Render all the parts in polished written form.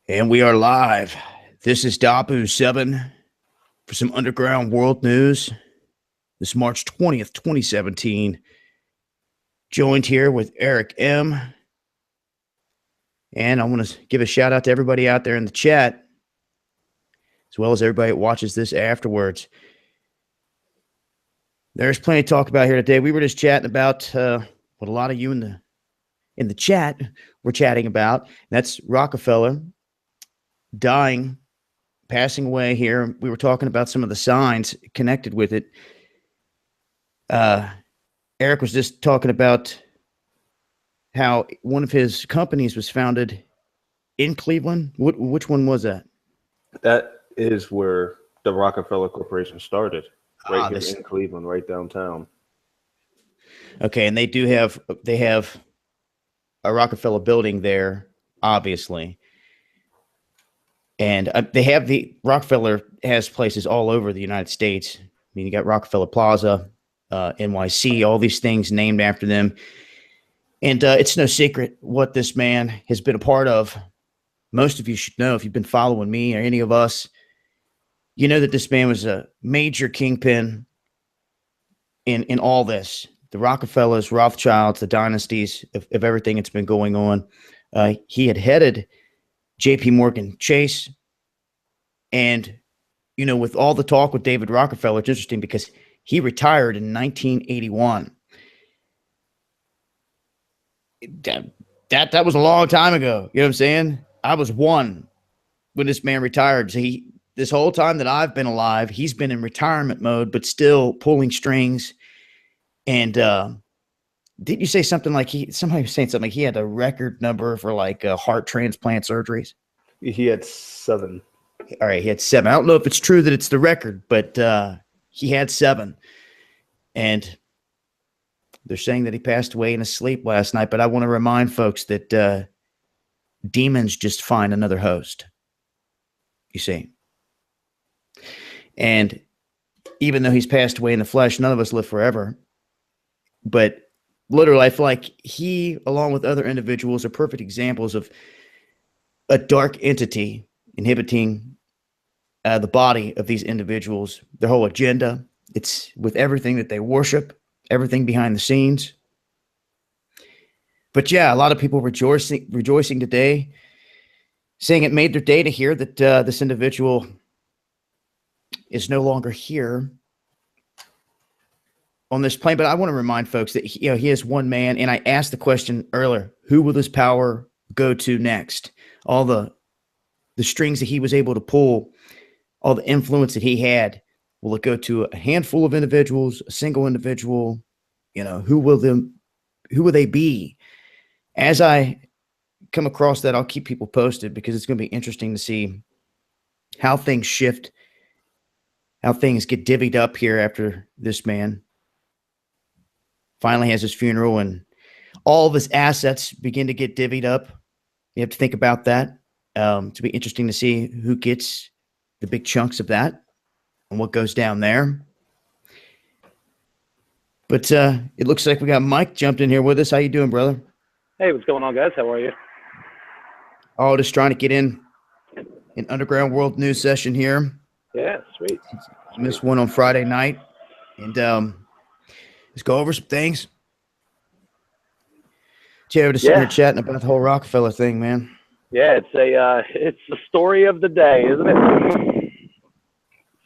And we are live. This is Dabu7 for some underground world news. This March 20th, 2017. Joined here with Eric M. And I want to give a shout out to everybody out there in the chat, as well as everybody that watches this afterwards. There's plenty to talk about here today. We were just chatting about what a lot of you in the chat were chatting about. That's Rockefeller dying, passing away here. We were talking about some of the signs connected with it. Eric was just talking about how one of his companies was founded in Cleveland. Which one was that? That is where the Rockefeller Corporation started, right here in Cleveland, right downtown. Okay, and they have a Rockefeller building there, obviously. And Rockefeller has places all over the United States. I mean, you got Rockefeller Plaza, NYC, all these things named after them. And it's no secret what this man has been a part of. Most of you should know, if you've been following me or any of us, you know that this man was a major kingpin in all this. The Rockefellers, Rothschilds, the dynasties of everything that's been going on. He had headed J.P. Morgan Chase. And, you know, with all the talk with David Rockefeller, it's interesting because he retired in 1981. That was a long time ago. You know what I'm saying? I was one when this man retired. So this whole time that I've been alive, he's been in retirement mode, but still pulling strings. And didn't you say something like somebody was saying something like he had a record number for like heart transplant surgeries? He had 7. All right, he had 7. I don't know if it's true that it's the record, but he had 7. And they're saying that he passed away in his sleep last night. But I want to remind folks that demons just find another host, you see. And even though he's passed away in the flesh, none of us live forever. But literally, I feel like he, along with other individuals, are perfect examples of a dark entity inhibiting the body of these individuals, their whole agenda. It's with everything that they worship, everything behind the scenes. But yeah, a lot of people rejoicing today, saying it made their day to hear that this individual is no longer here on this plane. But I want to remind folks that he is one man, and I asked the question earlier: who will this power go to next? All the strings that he was able to pull, all the influence that he had, will it go to a handful of individuals, a single individual? You know, who will they be? As I come across that, I'll keep people posted, because it's going to be interesting to see how things shift, how things get divvied up here after this man finally has his funeral and all of his assets begin to get divvied up. You have to think about that. To be interesting to see who gets the big chunks of that and what goes down there. But it looks like we got Mike jumped in here with us. How you doing, brother? Hey, what's going on, guys? How are you? Oh, just trying to get in an underground world news session here. Yeah, sweet. I missed one on Friday night, and let's go over some things. Jay, we're just sitting here chatting about the whole Rockefeller thing, man. Yeah, it's the story of the day, isn't it?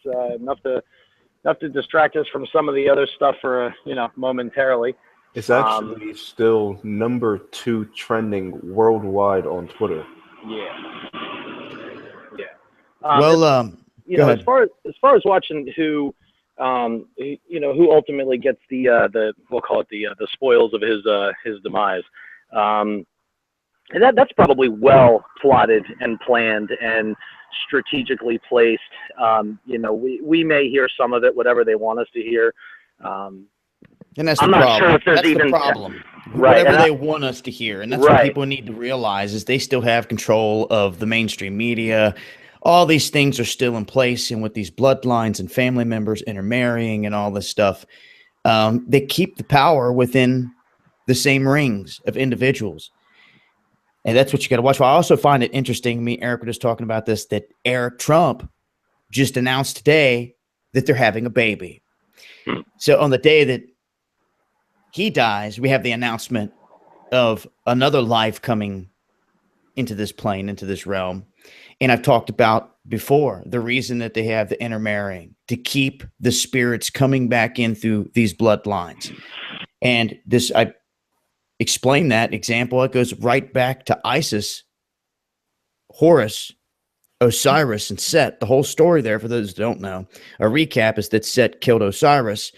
It's enough to distract us from some of the other stuff for momentarily. It's actually still number 2 trending worldwide on Twitter. Yeah. Well, go ahead. As far as watching who ultimately gets the we'll call it the spoils of his demise. And that's probably well plotted and planned and strategically placed. We may hear some of it, whatever they want us to hear. And that's I'm the not problem. sure if there's that's even the problem. Right. Whatever they want us to hear. And that's what people need to realize, is they still have control of the mainstream media. All these things are still in place. And with these bloodlines and family members intermarrying and all this stuff, they keep the power within the same rings of individuals. And that's what you got to watch. Well, I also find it interesting. Me and Eric were just talking about this, that Eric Trump just announced today that they're having a baby. So on the day that he dies, we have the announcement of another life coming into this plane, into this realm. And I've talked about before the reason that they have the intermarrying, to keep the spirits coming back in through these bloodlines. And this, I explained that example. It goes right back to Isis, Horus, Osiris, and Set. The whole story there, for those who don't know, a recap is that Set killed Osiris.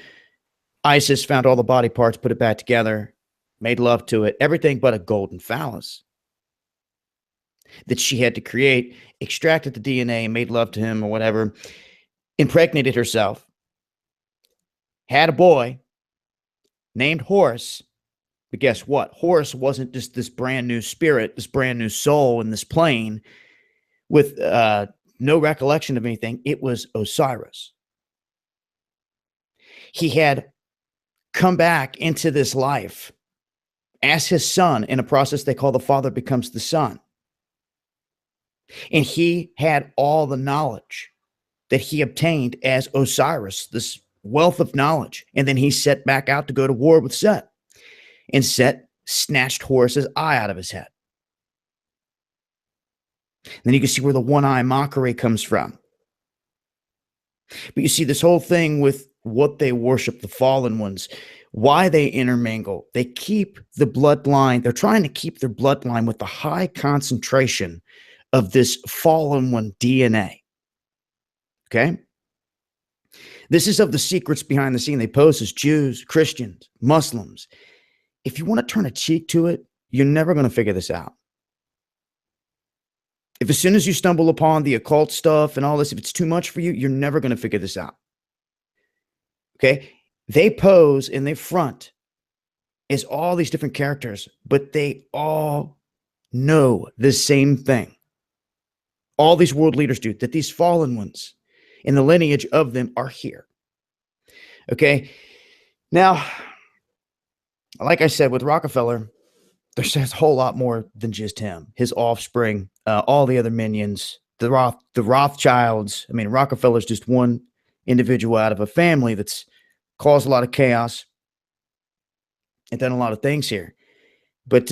Isis found all the body parts, put it back together, made love to it, everything but a golden phallus that she had to create, extracted the DNA, made love to him or whatever, impregnated herself, had a boy named Horus. But guess what? Horus wasn't just this brand new spirit, this brand new soul in this plane with no recollection of anything. It was Osiris. He had come back into this life as his son in a process they call the father becomes the son. And he had all the knowledge that he obtained as Osiris, this wealth of knowledge. And then he set back out to go to war with Set. And Set snatched Horus's eye out of his head. Then you can see where the one-eye mockery comes from. But you see this whole thing with what they worship, the fallen ones, why they intermingle. They keep the bloodline. They're trying to keep their bloodline with the high concentration of this fallen one DNA. Okay? This is of the secrets behind the scene. They pose as Jews, Christians, Muslims. If you want to turn a cheek to it, you're never going to figure this out. If as soon as you stumble upon the occult stuff and all this, if it's too much for you, you're never going to figure this out. Okay? They pose and they front as all these different characters, but they all know the same thing. All these world leaders do, that these fallen ones in the lineage of them are here. Okay? Now, like I said, with Rockefeller, there's a whole lot more than just him. His offspring, all the other minions, the Rothschilds. I mean, Rockefeller's just one individual out of a family that's caused a lot of chaos and done a lot of things here. But,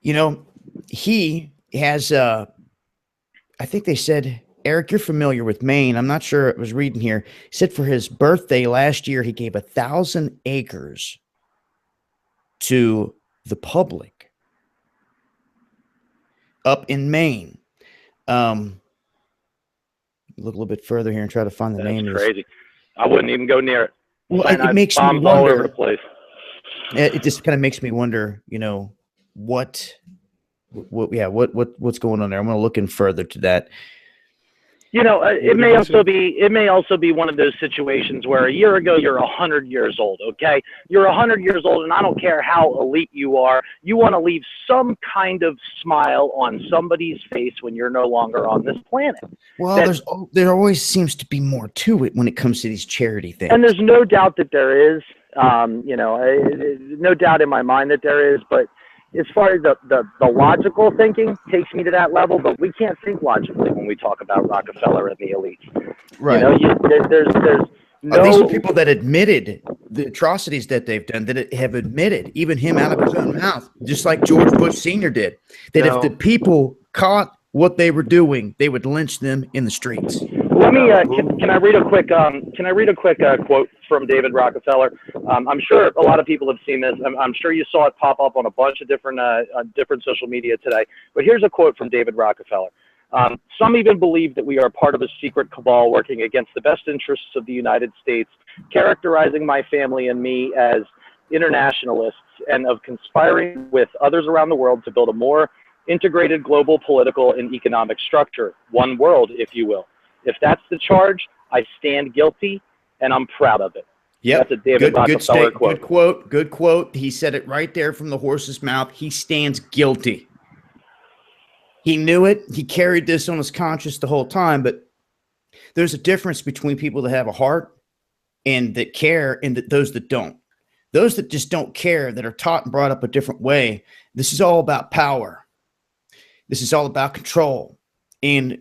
you know, he has, I think they said, Eric, you're familiar with Maine. I'm not sure. I was reading here. He said for his birthday last year, he gave 1,000 acres to the public up in Maine. Look a little bit further here and try to find the name. That's crazy. I wouldn't even go near it. Well, it makes me wonder. All over the place. It just kind of makes me wonder, you know, what's going on there. I'm going to look in further to that. You know, it may also be one of those situations where a year ago you're 100 years old, okay? You're 100 years old, and I don't care how elite you are. You want to leave some kind of smile on somebody's face when you're no longer on this planet. Well, there always seems to be more to it when it comes to these charity things. And there's no doubt that there is. You know, no doubt in my mind that there is, but as far as the logical thinking takes me to that level, but we can't think logically when we talk about Rockefeller and the elites. Right. You know, there's no. These are people that admitted the atrocities that they've done, that have admitted, even him out of his own mouth, just like George Bush Sr. did, that if the people caught what they were doing, they would lynch them in the streets. Let me. Can I read a quick? Can I read a quick quote from David Rockefeller? I'm sure a lot of people have seen this. I'm sure you saw it pop up on a bunch of different social media today. But here's a quote from David Rockefeller. Some even believe that we are part of a secret cabal working against the best interests of the United States, characterizing my family and me as internationalists and of conspiring with others around the world to build a more integrated global political and economic structure, one world, if you will. If that's the charge, I stand guilty, and I'm proud of it. Yeah, that's a David Rockefeller quote. Good quote. He said it right there from the horse's mouth. He stands guilty. He knew it. He carried this on his conscience the whole time. But there's a difference between people that have a heart and that care and those that don't. those that just don't care, that are taught and brought up a different way. This is all about power. This is all about control and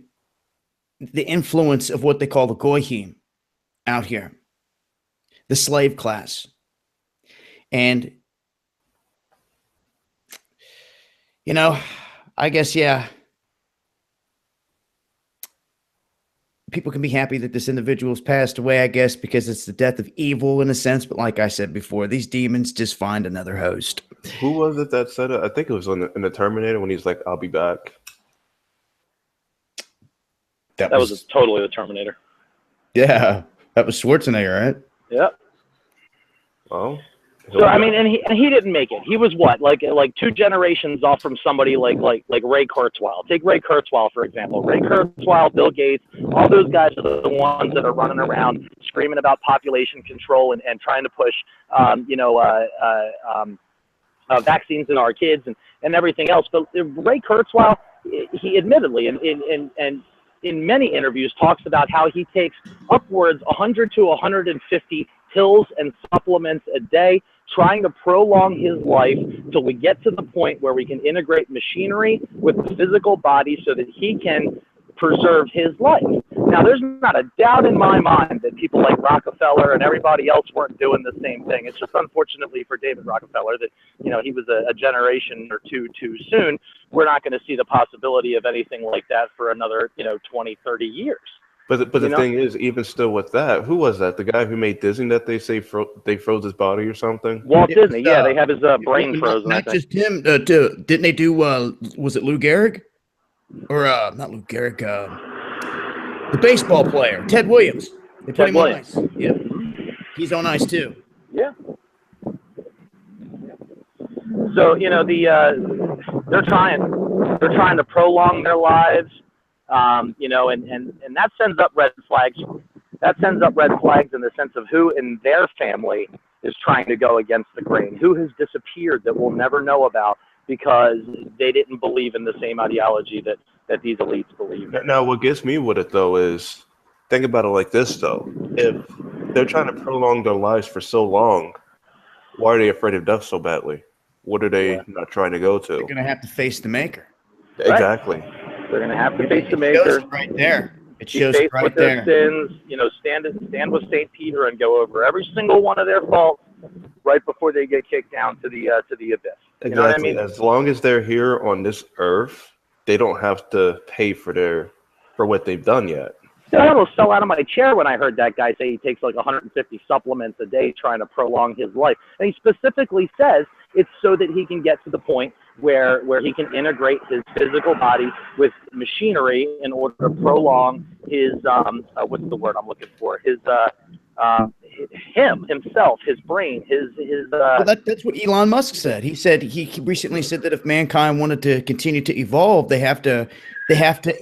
the influence of what they call the goyim out here, the slave class. And, you know, I guess, yeah, people can be happy that this individual's passed away, I guess, because it's the death of evil in a sense. But like I said before, these demons just find another host. Who was it that said it? I think it was in the Terminator when he's like, "I'll be back." That was totally the Terminator. Yeah, that was Schwarzenegger, right? Yep. Well, so I mean, and he didn't make it. He was what, like 2 generations off from somebody like Ray Kurzweil. Take Ray Kurzweil for example. Ray Kurzweil, Bill Gates, all those guys are the ones that are running around screaming about population control and trying to push, vaccines in our kids and everything else. But Ray Kurzweil, he admittedly and in many interviews talks about how he takes upwards 100 to 150 pills and supplements a day, trying to prolong his life till we get to the point where we can integrate machinery with the physical body so that he can preserve his life. Now, there's not a doubt in my mind that people like Rockefeller and everybody else weren't doing the same thing. It's just unfortunately for David Rockefeller that, he was a generation or two too soon. We're not going to see the possibility of anything like that for another, 20, 30 years. But the thing is, even still with that, who was that? The guy who made Disney that they say they froze his body or something? Walt Disney, yeah, they have his brain frozen. Not just him. Didn't they do? Was it Lou Gehrig? Or not Lou Gehrig? The baseball player, Ted Williams. They put him on ice. Yeah, he's on ice too. Yeah. So they're trying to prolong their lives. And that sends up red flags. That sends up red flags in the sense of who in their family is trying to go against the grain, who has disappeared that we'll never know about because they didn't believe in the same ideology that these elites believe in. Now, what gets me with it, though, is think about it like this, though. If they're trying to prolong their lives for so long, why are they afraid of death so badly? What are they not trying to go to? They're going to have to face the maker. Exactly. Right. They're going to have to face the maker. Right there. It shows right with there. Their sins, stand with St. Peter and go over every single one of their faults right before they get kicked down to the abyss. Exactly. You know what I mean? As long as they're here on this earth, they don't have to pay for what they've done yet. I almost fell out of my chair when I heard that guy say he takes like 150 supplements a day trying to prolong his life. And he specifically says it's so that he can get to the point where he can integrate his physical body with machinery in order to prolong his what's the word I'm looking for? Himself, his brain, well, that's what Elon Musk said. He said he recently said that if mankind wanted to continue to evolve, they have to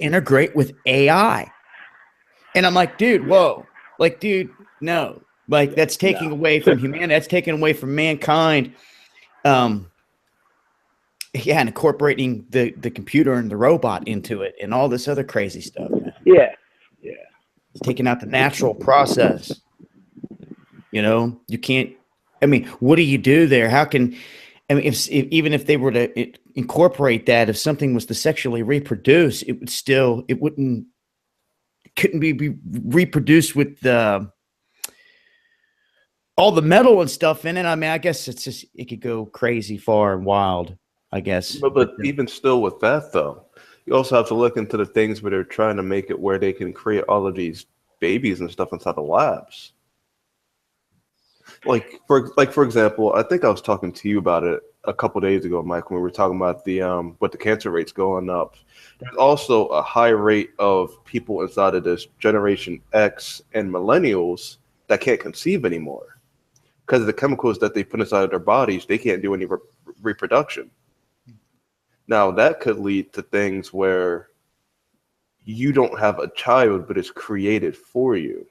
integrate with AI. And I'm like, dude, whoa. Like, dude, no. Like, that's taking away from humanity. That's taking away from mankind. And incorporating the computer and the robot into it and all this other crazy stuff, man. Yeah. It's taking out the natural process. You can't. I mean, what do you do there? How can? I mean, even if they were to incorporate that, if something was to sexually reproduce, couldn't be reproduced with all the metal and stuff in it. I mean, I guess it could go crazy far and wild, I guess. But even still with that, though, you also have to look into the things where they're trying to make it where they can create all of these babies and stuff inside the labs. Like for example, I think I was talking to you about it a couple of days ago, Mike, when we were talking about with the cancer rates going up. There's also a high rate of people inside of this Generation X and millennials that can't conceive anymore because of the chemicals that they put inside of their bodies. They can't do any reproduction. Now, that could lead to things where you don't have a child, but it's created for you.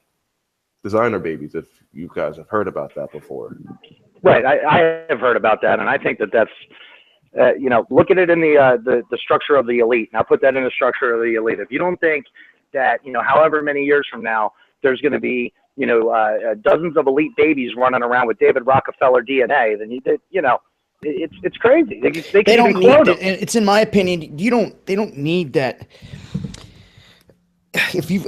Designer babies, if you guys have heard about that before. Right, I have heard about that, and I think that's, look at it in the structure of the elite. Now put that in the structure of the elite. If you don't think that, however many years from now, there's going to be dozens of elite babies running around with David Rockefeller DNA, then it's crazy. They They can don't even need clone to, them. and it's in my opinion, they don't need that.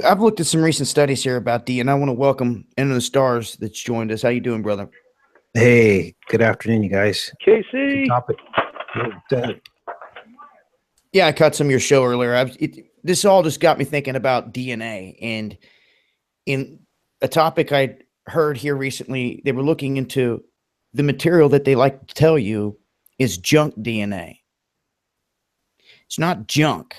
I've looked at some recent studies here about D, and I want to welcome Into the Stars that's joined us. How you doing, brother? Hey, good afternoon, you guys. Good KC. topic. Yeah, I caught some of your show earlier. This all just got me thinking about DNA, and in a topic I heard here recently, they were looking into the material that they like to tell you is junk DNA. It's not junk.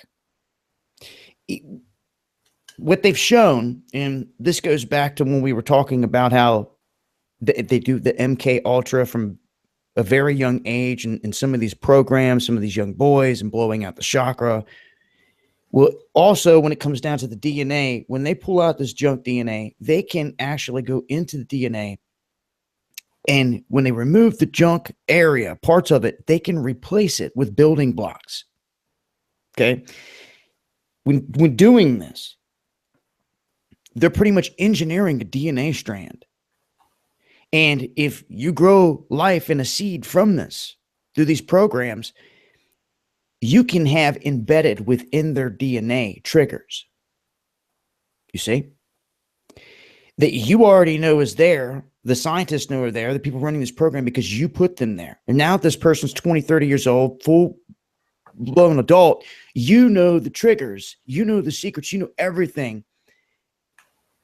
What they've shown, and this goes back to when we were talking about how they do the MK Ultra from a very young age, and some of these programs, some of these young boys, and blowing out the chakra. Well, also, when it comes down to the DNA, when they pull out this junk DNA, they can actually go into the DNA, and when they remove the junk area, parts of it, they can replace it with building blocks. Okay? When doing this, they're pretty much engineering a DNA strand. And if you grow life in a seed from this, through these programs, you can have embedded within their DNA triggers. You see? That you already know is there, the scientists know are there, the people running this program, because you put them there. And now this person's 20, 30 years old, full-blown adult, you know the triggers, you know the secrets, you know everything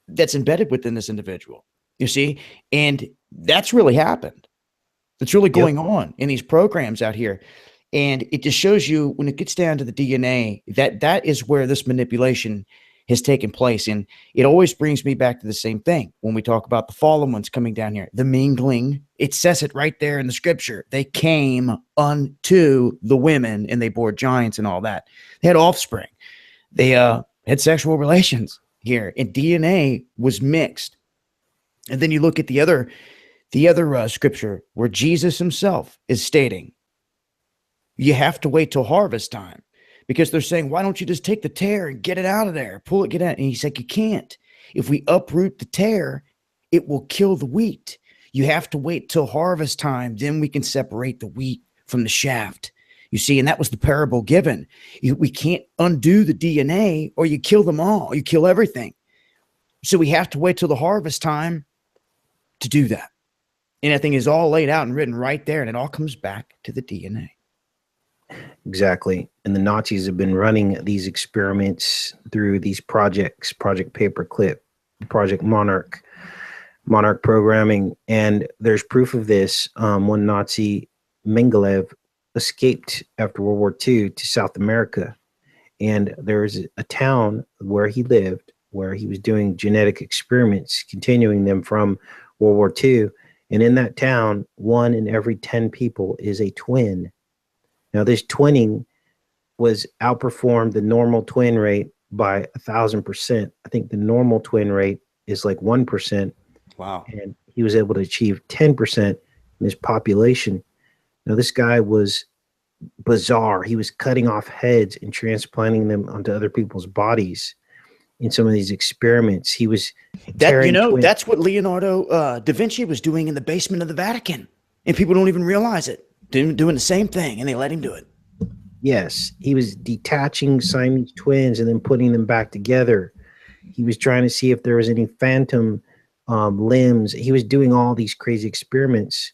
that's embedded within this individual. You see? And that's really happened. It's really going on in these programs out here. And it just shows you, when it gets down to the DNA, that is where this manipulation has taken place. And it always brings me back to the same thing when we talk about the fallen ones coming down here, the mingling. It says it right there in the scripture. They came unto the women and they bore giants and all that. They had offspring. They had sexual relations here, and DNA was mixed. And then you look at the other scripture where Jesus himself is stating, you have to wait till harvest time, because they're saying, why don't you just take the tare and get it out of there, pull it, get it out? And he's like, you can't. If we uproot the tare, it will kill the wheat. You have to wait till harvest time. Then we can separate the wheat from the shaft. You see, and that was the parable given. We can't undo the DNA, or you kill them all. You kill everything. So we have to wait till the harvest time to do that. And that thing is all laid out and written right there. And it all comes back to the DNA. Exactly. And the Nazis have been running these experiments through these projects, Project Paperclip, Project Monarch programming. And there's proof of this. One Nazi, Mengelev, escaped after World War II to South America. And there's a town where he lived, where he was doing genetic experiments, continuing them from World War II. And in that town, 1 in every 10 people is a twin. Now, this twinning was outperformed the normal twin rate by 1,000%. I think the normal twin rate is like 1%. Wow. And he was able to achieve 10% in his population. Now, this guy was bizarre. He was cutting off heads and transplanting them onto other people's bodies in some of these experiments. He was that's what Leonardo da Vinci was doing in the basement of the Vatican, and people don't even realize it. Doing the same thing, and they let him do it. Yes, he was detaching Siamese twins and then putting them back together. He was trying to see if there was any phantom limbs. He was doing all these crazy experiments.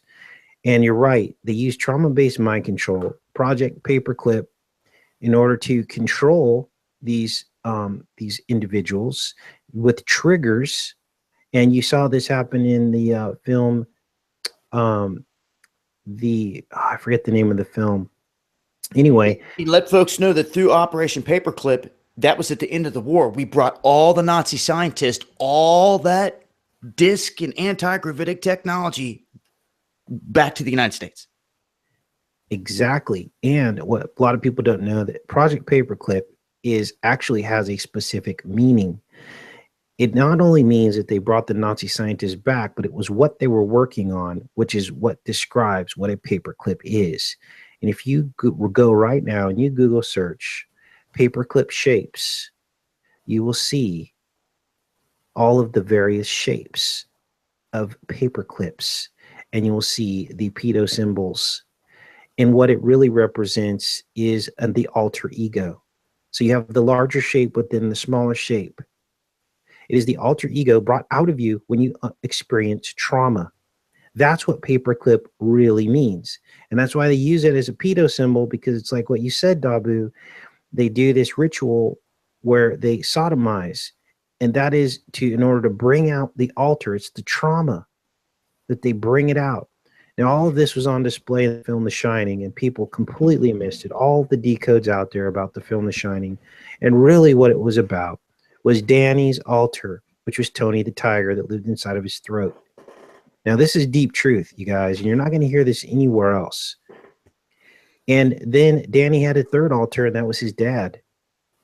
And you're right, they used trauma-based mind control, Project Paperclip, in order to control these individuals with triggers. And you saw this happen in the film. I forget the name of the film. Anyway, he let folks know that through Operation Paperclip, that was at the end of the war. We brought all the Nazi scientists, all that disc and anti-gravitic technology back to the United States. Exactly. And what a lot of people don't know, that Project Paperclip actually has a specific meaning. It not only means that they brought the Nazi scientists back, but it was what they were working on, which is what describes what a paperclip is. And if you go right now and you Google search paperclip shapes, you will see all of the various shapes of paper clips, and you will see the pedo symbols. And what it really represents is the alter ego. So you have the larger shape within the smaller shape. It is the alter ego brought out of you when you experience trauma. That's what paperclip really means. And that's why they use it as a pedo symbol, because it's like what you said, Dabu. They do this ritual where they sodomize. And that is in order to bring out the alter. It's the trauma that they bring it out. Now, all of this was on display in the film The Shining, and people completely missed it. All the decodes out there about the film The Shining. And really what it was about was Danny's alter, which was Tony the Tiger that lived inside of his throat. Now, this is deep truth, you guys, and you're not going to hear this anywhere else. And then Danny had a third alter, and that was his dad.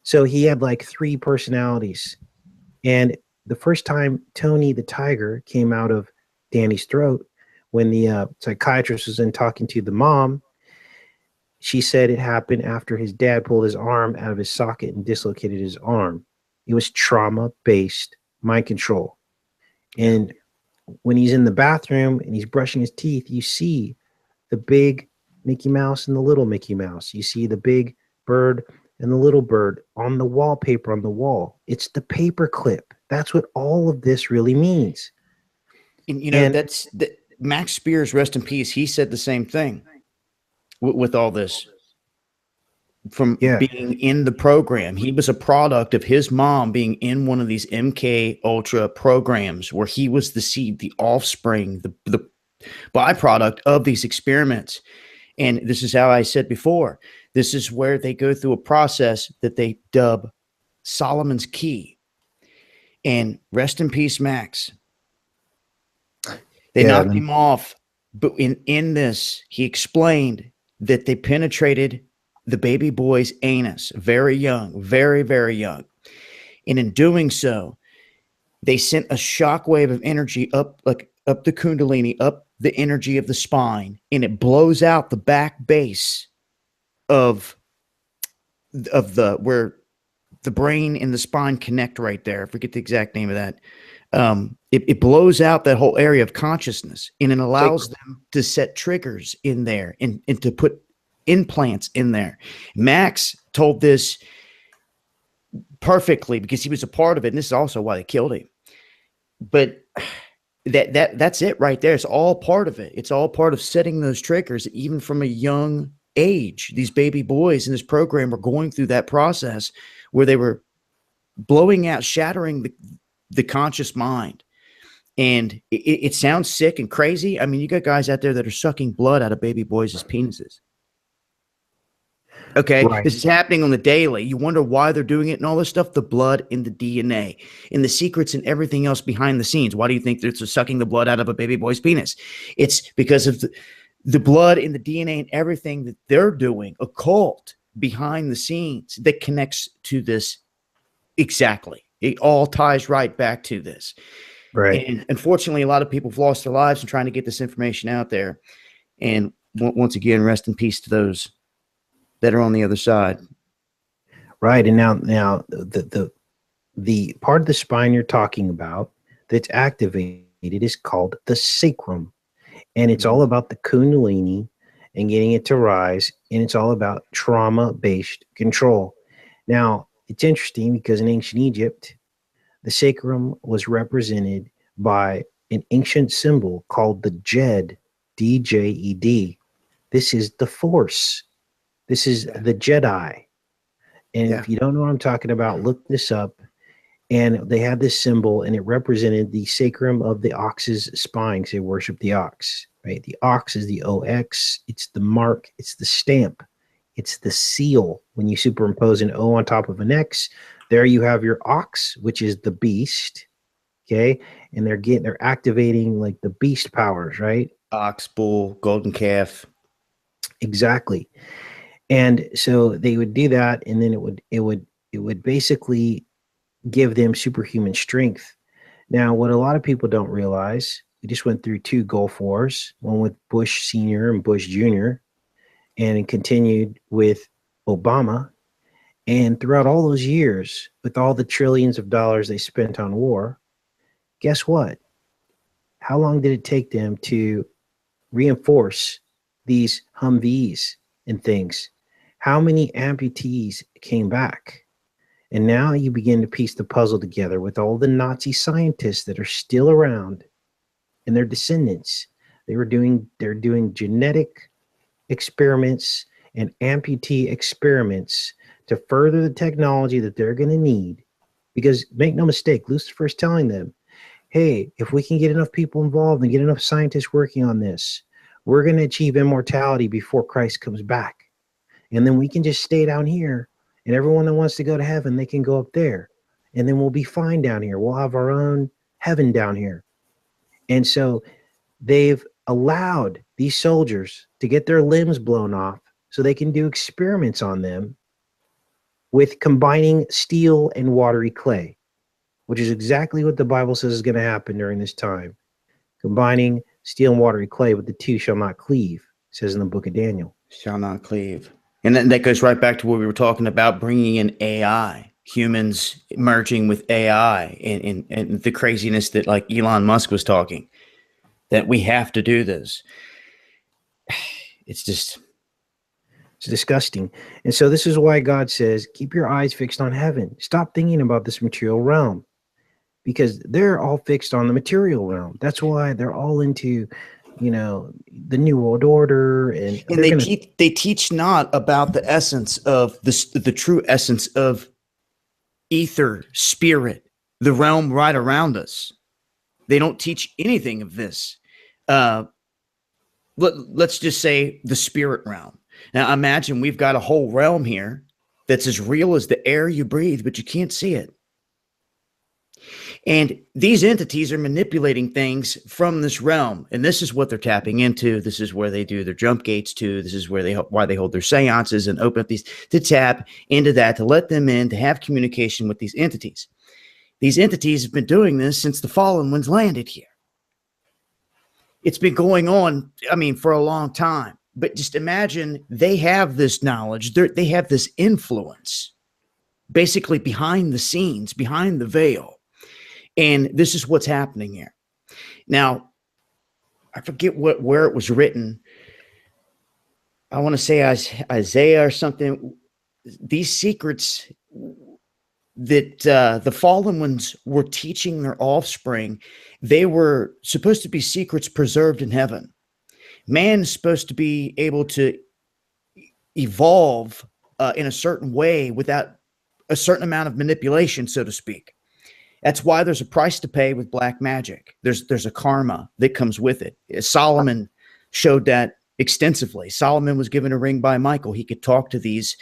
So he had like 3 personalities. And the first time Tony the Tiger came out of Danny's throat, when the psychiatrist was in talking to the mom, she said it happened after his dad pulled his arm out of his socket and dislocated his arm. It was trauma-based mind control. And when he's in the bathroom and he's brushing his teeth, you see the big Mickey Mouse and the little Mickey Mouse. You see the big bird and the little bird on the wallpaper on the wall. It's the paper clip. That's what all of this really means. And you know, Max Spears, rest in peace. He said the same thing with all this. From being in the program, he was a product of his mom being in one of these MK Ultra programs where he was the seed, the offspring, the byproduct of these experiments. And this is how I said before, this is where they go through a process that they dub Solomon's Key. And rest in peace, Max. They knocked him off. But in this, he explained that they penetrated the baby boy's anus, very young, very, very young. And in doing so, they sent a shockwave of energy up the Kundalini, up the energy of the spine, and it blows out the back base of where the brain and the spine connect right there. I forget the exact name of that. It blows out that whole area of consciousness, and it allows them to set triggers in there and to put implants in there. Max told this perfectly because he was a part of it, and this is also why they killed him. But that's it right there. It's all part of it. It's all part of setting those triggers, even from a young age. These baby boys in this program were going through that process where they were blowing out, shattering the conscious mind. And it sounds sick and crazy. I mean, you got guys out there that are sucking blood out of baby boys' penises. Okay, right. This is happening on the daily. You wonder why they're doing it and all this stuff, the blood in the DNA and the secrets and everything else behind the scenes. Why do you think they're sucking the blood out of a baby boy's penis? It's because of the blood in the DNA and everything that they're doing, occult behind the scenes that connects to this. Exactly. It all ties right back to this. Right. And unfortunately, a lot of people have lost their lives in trying to get this information out there. And once again, rest in peace to those that are on the other side. Right. And now the part of the spine you're talking about that's activated is called the sacrum. And it's all about the Kundalini and getting it to rise. And it's all about trauma-based control. Now, it's interesting because in ancient Egypt, the sacrum was represented by an ancient symbol called the Jed, D-J-E-D. This is the Force. This is the Jedi. And if you don't know what I'm talking about, look this up. And they had this symbol, and it represented the sacrum of the ox's spine, because they worship the ox, right? The ox is the OX. It's the mark. It's the stamp. It's the seal. When you superimpose an O on top of an X, there you have your ox, which is the beast. Okay. And they're activating like the beast powers, right? Ox, bull, golden calf. Exactly. And so they would do that, and then it would basically give them superhuman strength. Now, what a lot of people don't realize, we just went through 2 Gulf Wars, one with Bush Sr. and Bush Jr., and it continued with Obama. And throughout all those years, with all the trillions of dollars they spent on war, Guess what? How long did it take them to reinforce these Humvees and things? How many amputees came back? And now you begin to piece the puzzle together with all the Nazi scientists that are still around and their descendants. They're doing genetic experiments and amputee experiments to further the technology that they're going to need. Because make no mistake, Lucifer's telling them, hey, if we can get enough people involved and get enough scientists working on this, we're going to achieve immortality before Christ comes back. And then we can just stay down here, and everyone that wants to go to heaven, they can go up there. And then we'll be fine down here. We'll have our own heaven down here. And so they've allowed these soldiers to get their limbs blown off so they can do experiments on them with combining steel and watery clay, which is exactly what the Bible says is going to happen during this time. Combining steel and watery clay, but the two shall not cleave, it says in the book of Daniel. Shall not cleave. And then that goes right back to what we were talking about, bringing in AI, humans merging with AI, and the craziness that like Elon Musk was talking, that we have to do this. It's disgusting. And so this is why God says, keep your eyes fixed on heaven. Stop thinking about this material realm, because they're all fixed on the material realm. That's why they're all into, the New World Order. And they teach not about the essence of the true essence of ether, spirit, the realm right around us. They don't teach anything of this. Let's just say the spirit realm. Now imagine we've got a whole realm here that's as real as the air you breathe, but you can't see it. And these entities are manipulating things from this realm. And this is what they're tapping into. This is where they do their jump gates to. This is where why they hold their seances and open up these to tap into that, to let them in, to have communication with these entities. These entities have been doing this since the fallen ones landed here. It's been going on, for a long time. But just imagine they have this knowledge. They have this influence basically behind the scenes, behind the veil. And this is what's happening here. Now, I forget where it was written. I want to say Isaiah or something. These secrets that the fallen ones were teaching their offspring, they were supposed to be secrets preserved in heaven. Man is supposed to be able to evolve in a certain way without a certain amount of manipulation, so to speak. That's why there's a price to pay with black magic. There's a karma that comes with it. Solomon showed that extensively. Solomon was given a ring by Michael. He could talk to these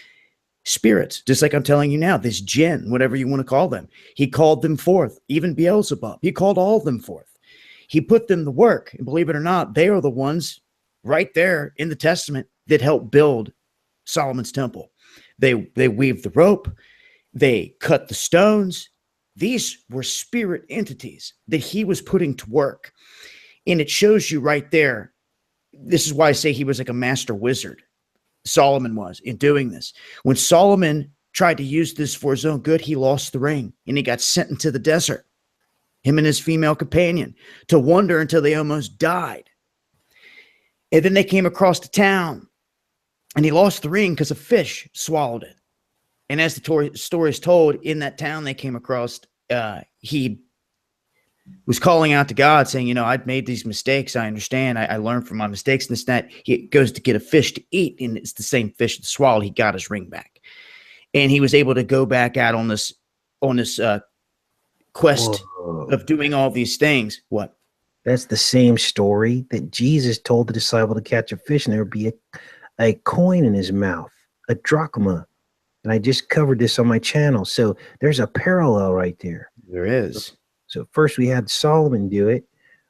spirits, just like I'm telling you now, this jinn, whatever you want to call them. He called them forth, even Beelzebub. He called all of them forth. He put them to work. And believe it or not, they are the ones right there in the Testament that helped build Solomon's temple. They weaved the rope. They cut the stones. These were spirit entities that he was putting to work. And it shows you right there. This is why I say he was like a master wizard. Solomon was in doing this. When Solomon tried to use this for his own good, he lost the ring and he got sent into the desert, him and his female companion, to wander until they almost died. And then they came across the town and he lost the ring because a fish swallowed it. And as the story is told, in that town they came across, he was calling out to God saying, I'd made these mistakes. I understand. I learned from my mistakes. And this, that. He goes to get a fish to eat, and it's the same fish that swallowed. He got his ring back. And he was able to go back out on this quest of doing all these things. What? That's the same story that Jesus told the disciple to catch a fish, and there would be a coin in his mouth, a drachma. And I just covered this on my channel. So there's a parallel right there. There is. So first we had Solomon do it,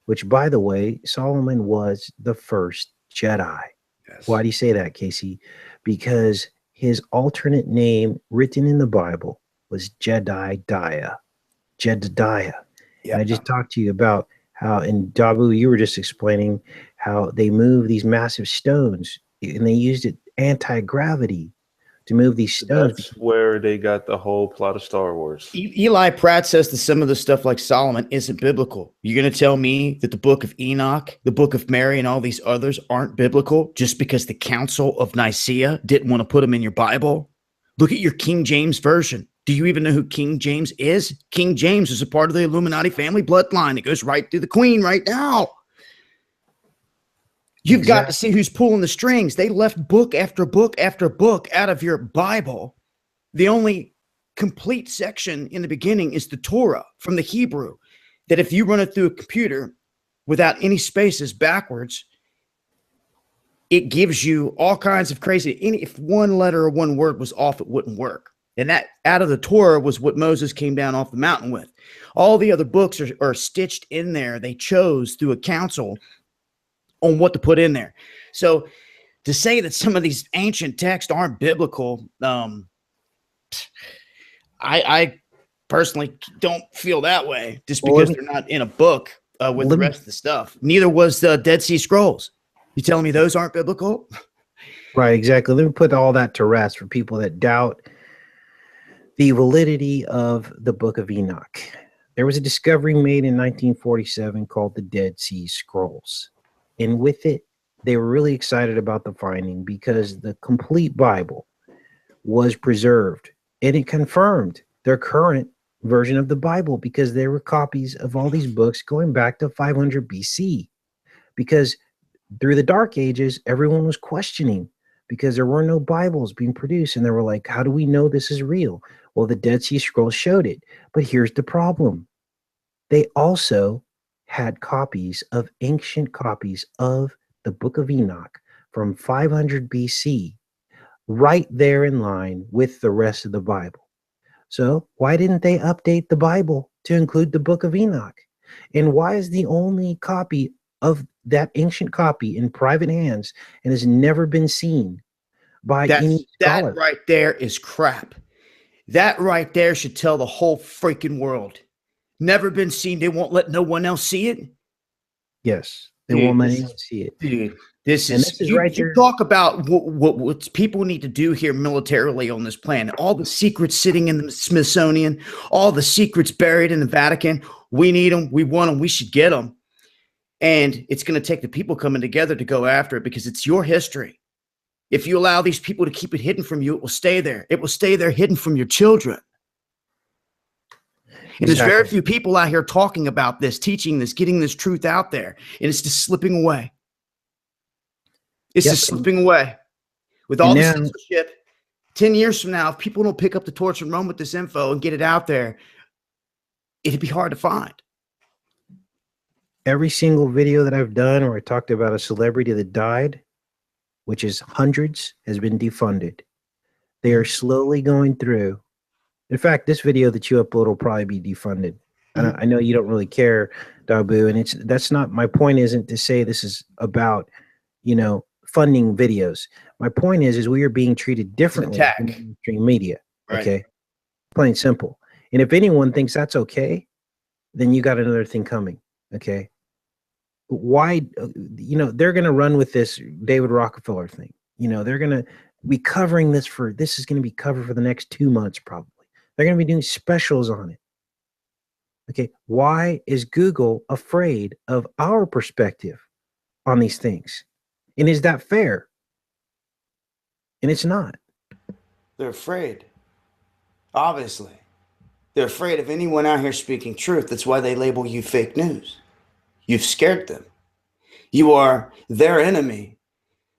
which, by the way, Solomon was the first Jedi. Yes. Why do you say that, Casey? Because his alternate name written in the Bible was Jedediah. Jedediah. Yeah. And I just talked to you about how in Dabu, you were just explaining how they move these massive stones and they used it anti-gravity to move these stones. That's where they got the whole plot of Star Wars. Eli Pratt says that some of the stuff like Solomon isn't biblical. You're going to tell me that the book of Enoch, the book of Mary, and all these others aren't biblical just because the Council of Nicaea didn't want to put them in your Bible? Look at your King James version. Do you even know who King James is? King James is a part of the Illuminati family bloodline. It goes right through the Queen right now. You've got to see who's pulling the strings. They left book after book after book out of your Bible. The only complete section in the beginning is the Torah from the Hebrew, that if you run it through a computer without any spaces backwards, it gives you all kinds of crazy. If one letter or one word was off, it wouldn't work. And that out of the Torah was what Moses came down off the mountain with. All the other books are stitched in there. They chose through a council on what to put in there. So to say that some of these ancient texts aren't biblical, I personally don't feel that way just because they're not in a book with the rest of the stuff. Neither was the Dead Sea Scrolls. You telling me those aren't biblical? Right, exactly. Let me put all that to rest for people that doubt the validity of the Book of Enoch. There was a discovery made in 1947 called the Dead Sea Scrolls. And with it, they were really excited about the finding because the complete Bible was preserved, and it confirmed their current version of the Bible because there were copies of all these books going back to 500 BC. Because through the Dark Ages, everyone was questioning because there were no Bibles being produced, and they were like, how do we know this is real? Well, the Dead Sea Scrolls showed it. But here's the problem. They also had ancient copies of the Book of Enoch from 500 BC, right there in line with the rest of the Bible. So why didn't they update the Bible to include the Book of Enoch? And why is the only copy of that ancient copy in private hands and has never been seen by any scholar? That right there is crap. That right there should tell the whole freaking world. Never been seen. They won't let no one else see it. Yes, they won't let anyone see it. Dude, this is right there. You talk about what people need to do here militarily on this planet. All the secrets sitting in the Smithsonian, all the secrets buried in the Vatican. We need them. We want them. We should get them. And it's going to take the people coming together to go after it because it's your history. If you allow these people to keep it hidden from you, it will stay there. It will stay there hidden from your children. And there's very few people out here talking about this, teaching this, getting this truth out there. And it's just slipping away. It's just slipping away. With all the censorship, 10 years from now, if people don't pick up the torch and run with this info and get it out there, it'd be hard to find. Every single video that I've done where I talked about a celebrity that died, which is hundreds, has been defunded. They are slowly going through. In fact, this video that you upload will probably be defunded. And I know you don't really care, Dabu, and that's not my point. Isn't to say this is about, funding videos. My point is we are being treated differently in mainstream media. Right. Okay, plain and simple. And if anyone thinks that's okay, then you got another thing coming. Okay, why? They're going to run with this David Rockefeller thing. They're going to be covering this this is going to be covered for the next 2 months probably. They're going to be doing specials on it. Okay, why is Google afraid of our perspective on these things? And is that fair? And it's not. They're afraid. Obviously. They're afraid of anyone out here speaking truth. That's why they label you fake news. You've scared them. You are their enemy.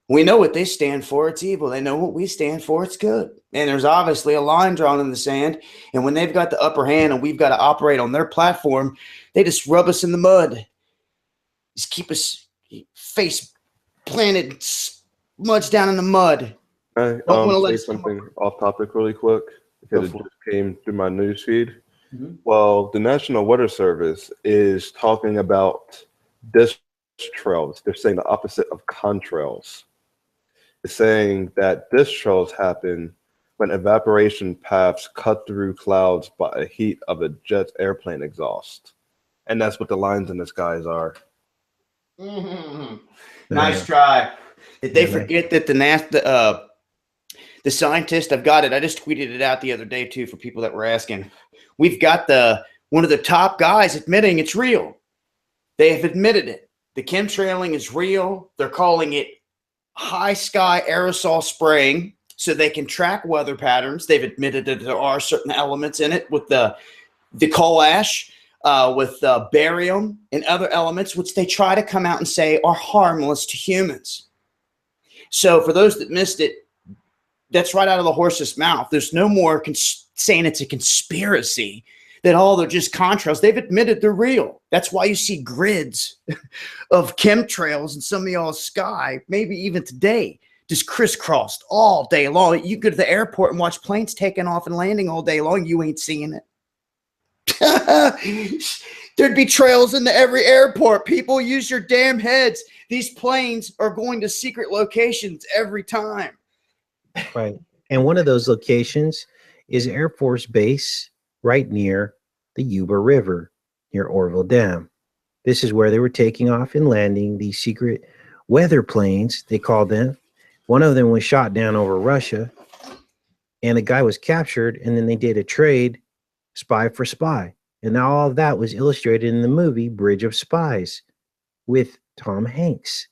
We know what they stand for. It's evil. They know what we stand for. It's good. And there's obviously a line drawn in the sand. And when they've got the upper hand and we've got to operate on their platform, they just rub us in the mud. Just keep us face planted, smudged down in the mud. I say something off topic really quick because it just came through my news feed. Mm-hmm. Well, the National Weather Service is talking about disk trails. They're saying the opposite of contrails. It's saying that disk trails happen when evaporation paths cut through clouds by the heat of a jet airplane exhaust. And that's what the lines in the skies are. Mm-hmm. Nice try. Did they forget that The scientist, I've got it. I just tweeted it out the other day too for people that were asking. We've got one of the top guys admitting it's real. They have admitted it. The chemtrailing is real. They're calling it high sky aerosol spraying so they can track weather patterns. They've admitted that there are certain elements in it with the coal ash, with barium and other elements, which they try to come out and say are harmless to humans. So for those that missed it, that's right out of the horse's mouth. There's no more saying it's a conspiracy, that they're just contrails. They've admitted they're real. That's why you see grids of chemtrails in some of y'all's sky, maybe even today, just crisscrossed all day long. You go to the airport and watch planes taking off and landing all day long. You ain't seeing it. There'd be trails into every airport. People, use your damn heads. These planes are going to secret locations every time. Right. And one of those locations is Air Force Base right near the Yuba River, near Orville Dam. This is where they were taking off and landing these secret weather planes, they called them. One of them was shot down over Russia, and the guy was captured, and then they did a trade, spy for spy. And now all of that was illustrated in the movie Bridge of Spies with Tom Hanks.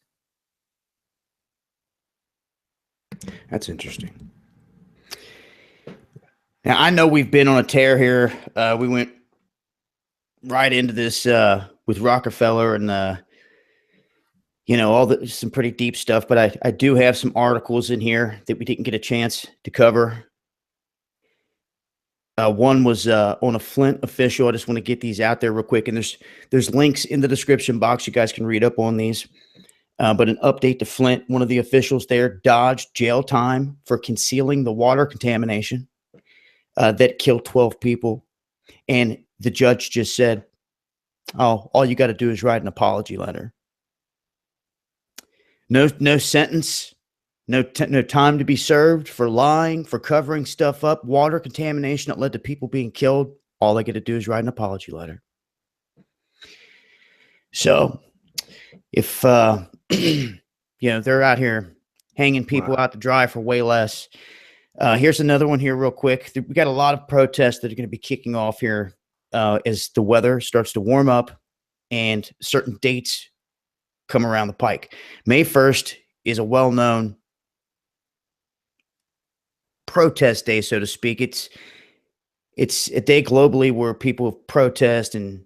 That's interesting. Now, I know we've been on a tear here. We went right into this with Rockefeller and, some pretty deep stuff. But I do have some articles in here that we didn't get a chance to cover. One was on a Flint official. I just want to get these out there real quick. And there's links in the description box. You guys can read up on these. But an update to Flint, one of the officials there dodged jail time for concealing the water contamination that killed 12 people. And the judge just said, oh, all you got to do is write an apology letter. No sentence, no time to be served for lying, for covering stuff up, water contamination that led to people being killed. All they got to do is write an apology letter. So if, they're out here hanging people out to dry for way less. Here's another one here real quick. We got a lot of protests that are going to be kicking off here as the weather starts to warm up and certain dates come around the pike. May 1st is a well-known protest day, so to speak. It's a day globally where people protest and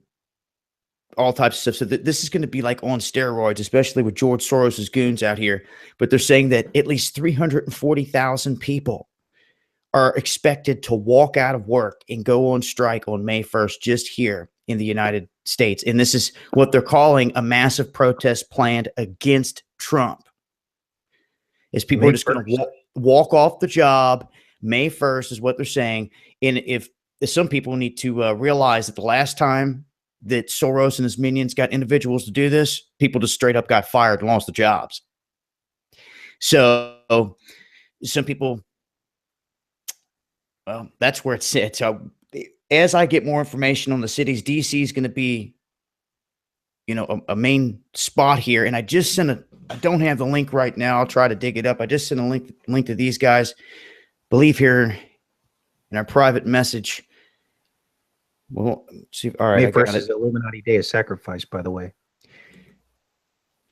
all types of stuff. So this is going to be like on steroids, especially with George Soros's goons out here. But they're saying that at least 340,000 people are expected to walk out of work and go on strike on May 1st, just here in the United States. And this is what they're calling a massive protest planned against Trump. Is people are just going to walk off the job. May 1st is what they're saying. And if some people need to realize that the last time that Soros and his minions got individuals to do this, people just straight up got fired and lost their jobs. So some people, well, that's where it sits. So as I get more information on the cities, DC is going to be, a main spot here. And I just sent I don't have the link right now. I'll try to dig it up. I just sent a link to these guys. Believe here in our private message. Well, see. All right. May 1st is Illuminati Day of Sacrifice, by the way.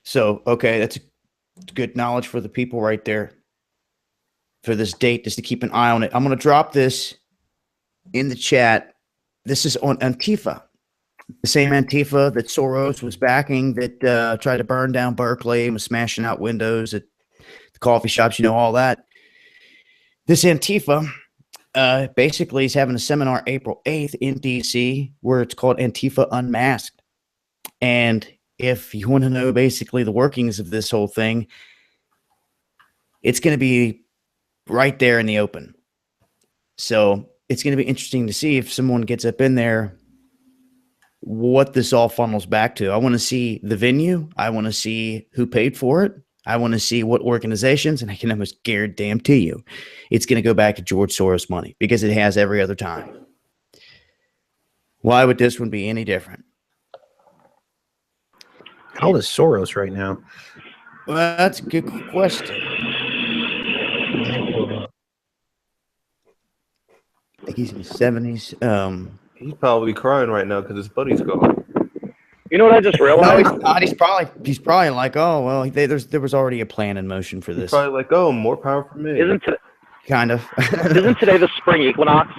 So, okay, that's good knowledge for the people right there for this date, just to keep an eye on it. I'm going to drop this in the chat. This is on Antifa, the same Antifa that Soros was backing that tried to burn down Berkeley and was smashing out windows at the coffee shops, all that. This Antifa basically is having a seminar April 8th in DC where it's called Antifa Unmasked. And if you want to know basically the workings of this whole thing, it's going to be right there in the open. So it's going to be interesting to see if someone gets up in there, what this all funnels back to. I want to see the venue. I want to see who paid for it. I want to see what organizations, and I can almost guarantee you it's going to go back to George Soros money because it has every other time. Why would this one be any different? How old is Soros right now? Well, that's a good question. I think he's in his 70s. He's probably crying right now because his buddy's gone. You know what I just No, realized? he's not. He's probably like, oh well, there was already a plan in motion for He's this. probably like, oh, more power for me. Kind of. Isn't today the spring equinox?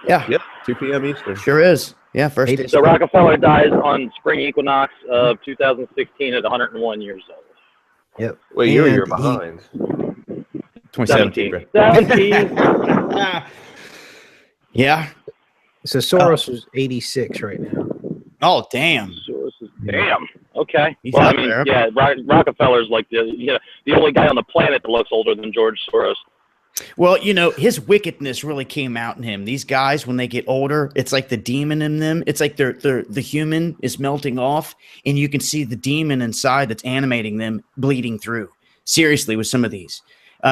Yeah. Yep, 2 p.m. Eastern. Sure is. Yeah, first day. So Rockefeller dies on spring equinox of 2016 at 101 years old. Yep. Wait, you're a year And behind. 2017. 17. Yeah. So Soros is 86 right now. Oh, damn. Damn. Okay. He's Well, I up mean, there. yeah, Rockefeller's like the only guy on the planet that looks older than George Soros. Well, his wickedness really came out in him. These guys, when they get older, it's like the demon in them. It's like the human is melting off, and you can see the demon inside that's animating them bleeding through. Seriously, with some of these,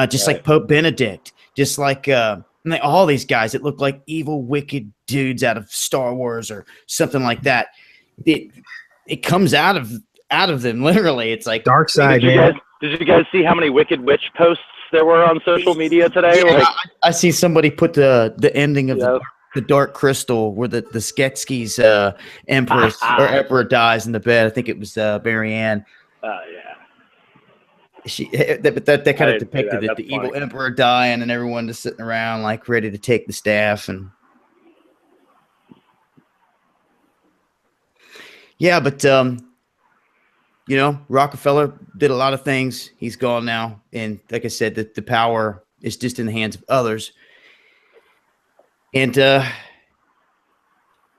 just like Pope Benedict, just like all these guys that look like evil, wicked dudes out of Star Wars or something like that. It comes out of them literally. It's like Dark side, Did you guys see how many Wicked Witch posts there were on social media today? Yeah, I see somebody put the ending of the Dark Crystal where the Skeksis Empress or Emperor dies in the bed. I think it was Marianne. Yeah. That kind of depicted that. it, the evil emperor dying and everyone just sitting around like ready to take the staff. And yeah, but Rockefeller did a lot of things. He's gone now, and like I said, the power is just in the hands of others. And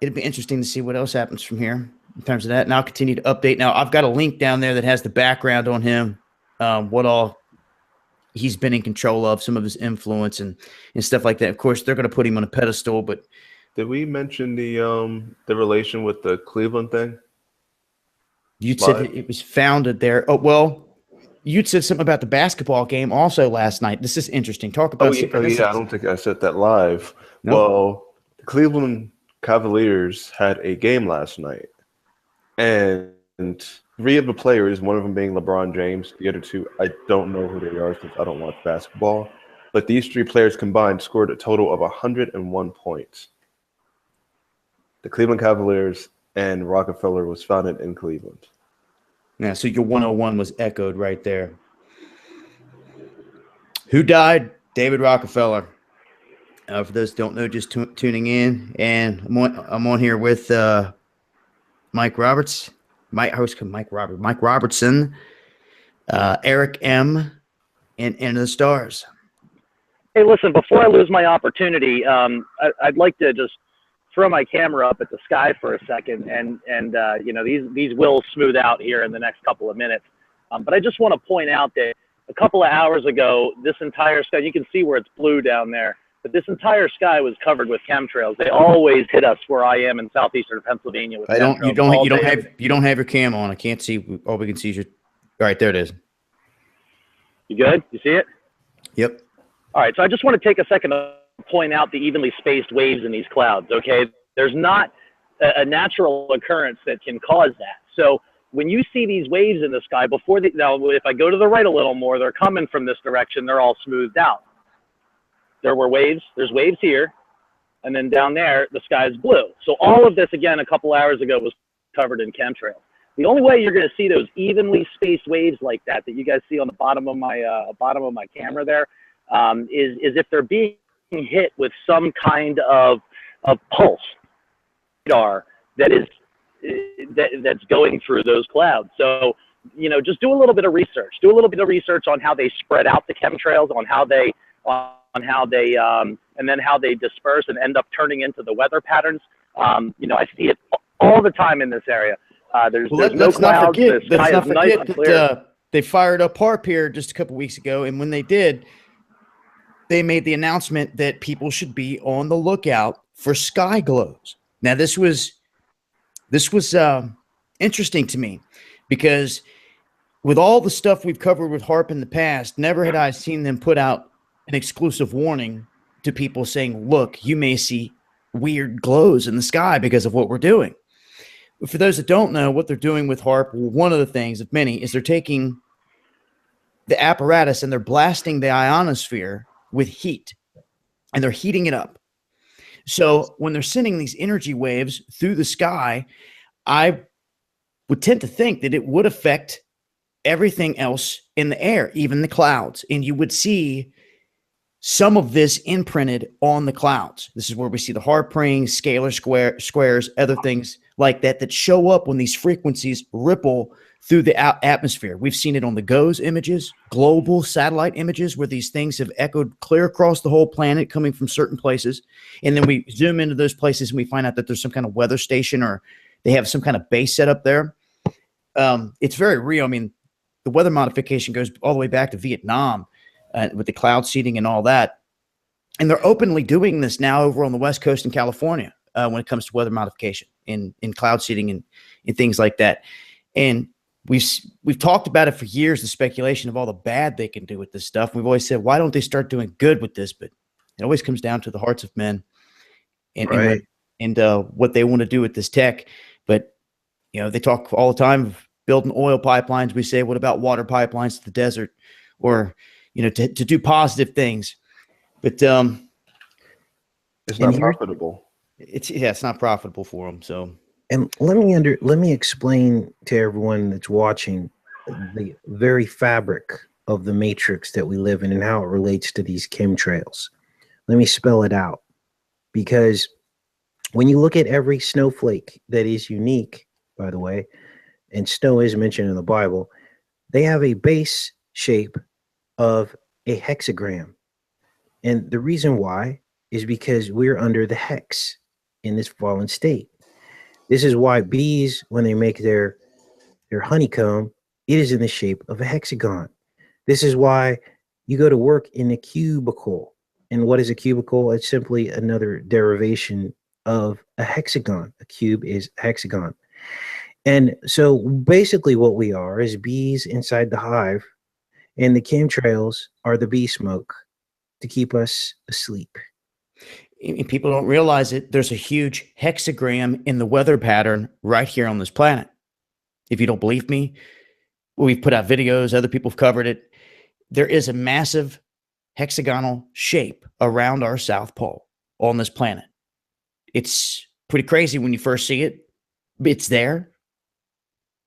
it'd be interesting to see what else happens from here in terms of that. And I'll continue to update. Now, I've got a link down there that has the background on him, what all he's been in control of, some of his influence and stuff like that. Of course, they're going to put him on a pedestal, but did we mention the relation with the Cleveland thing? You said that it was founded there. Oh, well, you said something about the basketball game also last night. This is interesting. Talk about yeah, I don't think I said that live. Nope. Well, the Cleveland Cavaliers had a game last night, and 3 of the players, one of them being LeBron James, the other 2, I don't know who they are since I don't watch basketball, but these 3 players combined scored a total of 101 points. The Cleveland Cavaliers and Rockefeller was founded in Cleveland. Yeah, so your 101 was echoed right there. Who died? David Rockefeller. For those who don't know, just tuning in, and I'm on here with Mike Roberts, Mike Robertson, Eric M, and the Stars. Hey, listen, before I lose my opportunity, I'd like to just throw my camera up at the sky for a second, and these will smooth out here in the next couple of minutes. But I just want to point out that a couple of hours ago, this entire sky, you can see where it's blue down there, but this entire sky was covered with chemtrails. They always hit us where I am in southeastern Pennsylvania. With you don't have your cam on. I can't see. All we can see is your. All right, there it is. You good? You see it? Yep. All right. So I just want to take a second to point out the evenly spaced waves in these clouds. Okay, there's not a natural occurrence that can cause that. So when you see these waves in the sky, now if I go to the right a little more, they're coming from this direction. They're all smoothed out. There were waves. There's waves here, and then down there the sky is blue. So all of this again a couple hours ago was covered in chemtrails. The only way you're going to see those evenly spaced waves like that you guys see on the bottom of my camera there is if they're being hit with some kind of pulse radar that's going through those clouds. So just do a little bit of research. Do a little bit of research on how they spread out the chemtrails, on how they and then how they disperse and end up turning into the weather patterns. I see it all the time in this area. There's no clouds. Let's not forget that they fired up HARP here just a couple weeks ago, and when they did, they made the announcement that people should be on the lookout for sky glows. Now, this was interesting to me because with all the stuff we've covered with HARP in the past, never had I seen them put out an exclusive warning to people saying, look, you may see weird glows in the sky because of what we're doing. But for those that don't know what they're doing with HARP, one of the things of many is they're taking the apparatus and they're blasting the ionosphere with heat, and they're heating it up. So when they're sending these energy waves through the sky, I would tend to think that it would affect everything else in the air, even the clouds. And you would see some of this imprinted on the clouds. This is where we see the harp rings, scalar squares, other things like that that show up when these frequencies ripple through the atmosphere. We've seen it on the GOES images, global satellite images, where these things have echoed clear across the whole planet coming from certain places. And then we zoom into those places and we find out that there's some kind of weather station or they have some kind of base set up there. It's very real. I mean, the weather modification goes all the way back to Vietnam with the cloud seeding and all that. And they're openly doing this now over on the West Coast in California when it comes to weather modification in cloud seeding and things like that. And we've talked about it for years, the speculation of all the bad they can do with this stuff. We've always said, why don't they start doing good with this? But it always comes down to the hearts of men and what they want to do with this tech. But, you know, they talk all the time of building oil pipelines. We say, what about water pipelines to the desert or, you know, to do positive things? But it's not profitable. It's not profitable for them. So. And let me explain to everyone that's watching the very fabric of the matrix that we live in and how it relates to these chemtrails. Let me spell it out, because when you look at every snowflake that is unique, by the way, and snow is mentioned in the Bible, they have a base shape of a hexagram. And the reason why is because we're under the hex in this fallen state. This is why bees, when they make their honeycomb, it is in the shape of a hexagon. This is why you go to work in a cubicle. And what is a cubicle? It's simply another derivation of a hexagon. A cube is a hexagon. And so basically what we are is bees inside the hive, and the chemtrails are the bee smoke to keep us asleep. And people don't realize it. There's a huge hexagram in the weather pattern right here on this planet. If you don't believe me, we've put out videos. Other people have covered it. There is a massive hexagonal shape around our South Pole on this planet. It's pretty crazy when you first see it. It's there.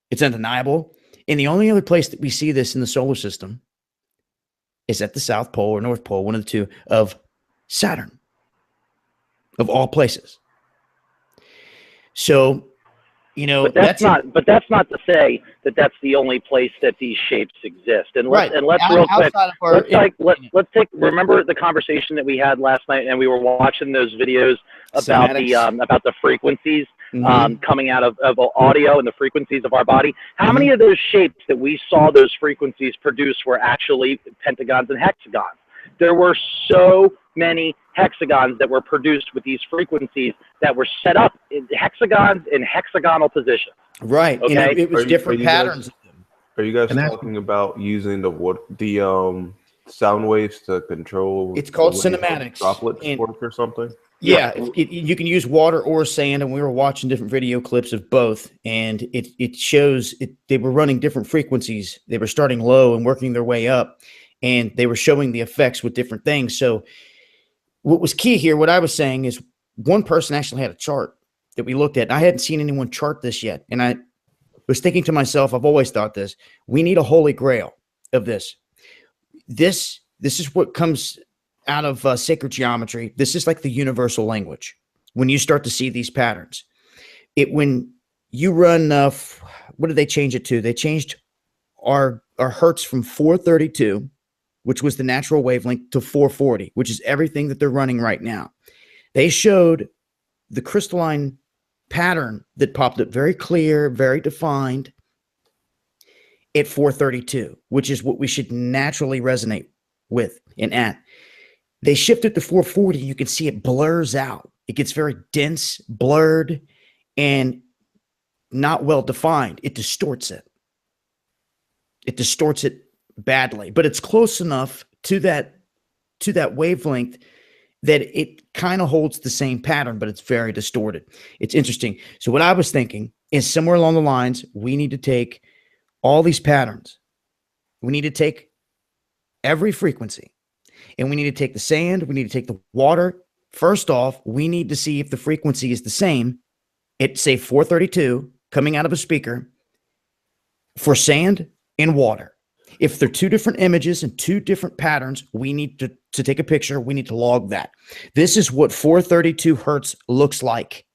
It's undeniable. And the only other place that we see this in the solar system is at the South Pole or North Pole, one of the two, of Saturn. Of all places. So, you know, but that's not to say that that's the only place that these shapes exist. And let's real quick, let's take. Remember the conversation that we had last night, and we were watching those videos about the frequencies coming out of audio and the frequencies of our body. How many of those shapes that we saw those frequencies produce were actually pentagons and hexagons? There were so many hexagons that were produced with these frequencies that were set up in hexagons in hexagonal positions. Right. Okay. And it was different patterns. Are you guys talking about using the sound waves to control? It's called cinematics. Droplets work or something? Yeah, you can use water or sand, and we were watching different video clips of both, and it shows they were running different frequencies. They were starting low and working their way up, and they were showing the effects with different things. So what was key here, what I was saying is one person actually had a chart that we looked at. I hadn't seen anyone chart this yet, and I was thinking to myself, I've always thought this, we need a holy grail of this. This is what comes out of sacred geometry. This is like the universal language. When you start to see these patterns, when you run, what did they change it to? They changed our hertz from 432, which was the natural wavelength, to 440, which is everything that they're running right now. They showed the crystalline pattern that popped up very clear, very defined at 432, which is what we should naturally resonate with and at. They shifted to 440. You can see it blurs out. It gets very dense, blurred, and not well defined. It distorts it. It distorts it badly, but it's close enough to that wavelength that it kind of holds the same pattern, but it's very distorted. It's interesting. So what I was thinking is somewhere along the lines, we need to take all these patterns. We need to take every frequency, and we need to take the sand, we need to take the water, First off, we need to see if the frequency is the same at, say, 432 coming out of a speaker for sand and water. If they're two different images and two different patterns, we need to take a picture. We need to log that. This is what 432 hertz looks like.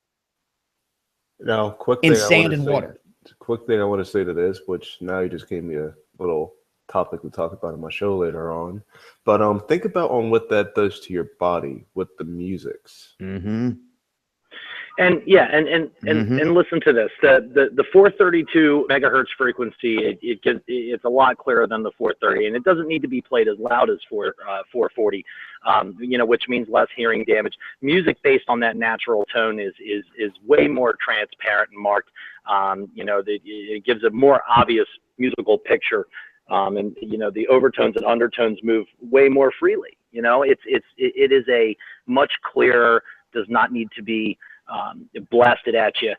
Now, quick in thing sand and water. Quick thing I want to say to this, which now you just gave me a little topic to talk about in my show later on. But think about on what that does to your body with the musics. Mm-hmm. And yeah, and listen to this. The 432 megahertz frequency, it's a lot clearer than the 430, and it doesn't need to be played as loud as 440, which means less hearing damage. Music based on that natural tone is way more transparent and marked. It gives a more obvious musical picture, and the overtones and undertones move way more freely. It is a much clearer. Does not need to be blasted at you,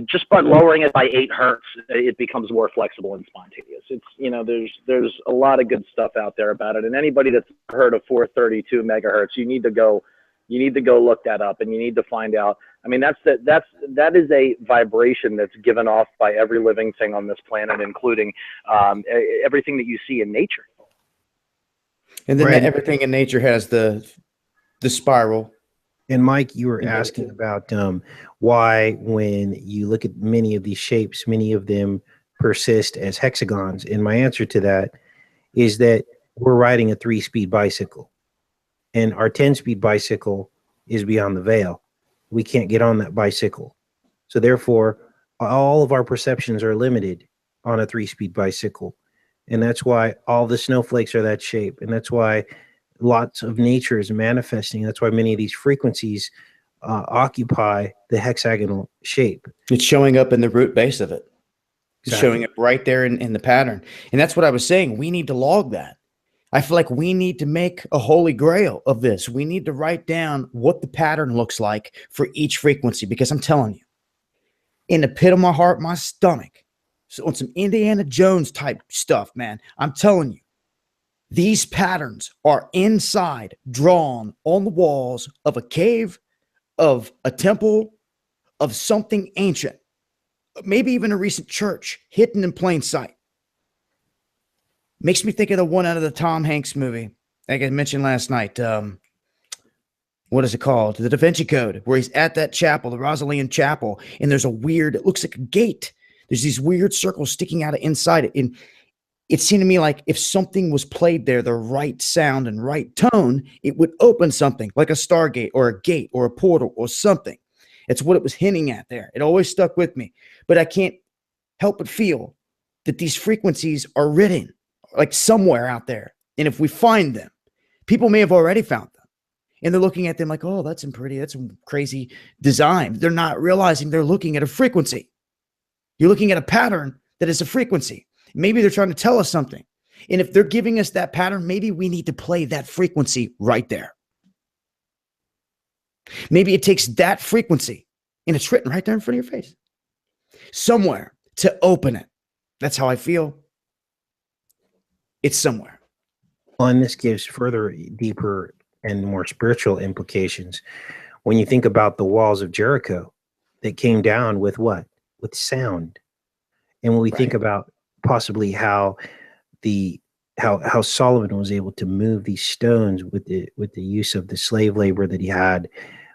just by lowering it by 8 hertz, it becomes more flexible and spontaneous. It's, there's a lot of good stuff out there about it. And anybody that's heard of 432 megahertz, you need to go look that up, and you need to find out. I mean, that is a vibration that's given off by every living thing on this planet, including everything that you see in nature. And then everything in nature has the spiral. And Mike, you were asking about why, when you look at many of these shapes, many of them persist as hexagons. And my answer to that is that we're riding a 3-speed bicycle, and our 10-speed bicycle is beyond the veil. We can't get on that bicycle. So therefore, all of our perceptions are limited on a 3-speed bicycle. And that's why all the snowflakes are that shape. And that's why lots of nature is manifesting. That's why many of these frequencies occupy the hexagonal shape. It's showing up in the root base of it. It's showing up right there in the pattern. And that's what I was saying. We need to log that. I feel like we need to make a holy grail of this. We need to write down what the pattern looks like for each frequency, because I'm telling you, in the pit of my heart, my stomach, so on some Indiana Jones type stuff, man, I'm telling you, these patterns are inside, drawn on the walls of a cave, of a temple, of something ancient, maybe even a recent church, hidden in plain sight. Makes me think of the one out of the Tom Hanks movie, like I mentioned last night. What is it called? The Da Vinci Code, where he's at that chapel, the Rosalind Chapel, and there's a weird, it looks like a gate. There's these weird circles sticking out of inside it. And it seemed to me like if something was played there, the right sound and right tone, it would open something like a Stargate or a gate or a portal or something. It's what it was hinting at there. It always stuck with me. But I can't help but feel that these frequencies are written like somewhere out there. And if we find them, people may have already found them. And they're looking at them like, oh, that's pretty. That's some crazy design. They're not realizing they're looking at a frequency. You're looking at a pattern that is a frequency. Maybe they're trying to tell us something. And if they're giving us that pattern, maybe we need to play that frequency right there. Maybe it takes that frequency, and it's written right there in front of your face, somewhere to open it. That's how I feel. It's somewhere. Well, and this gives further deeper and more spiritual implications. When you think about the walls of Jericho that came down with what? With sound. And when we think about possibly how Solomon was able to move these stones with the use of the slave labor that he had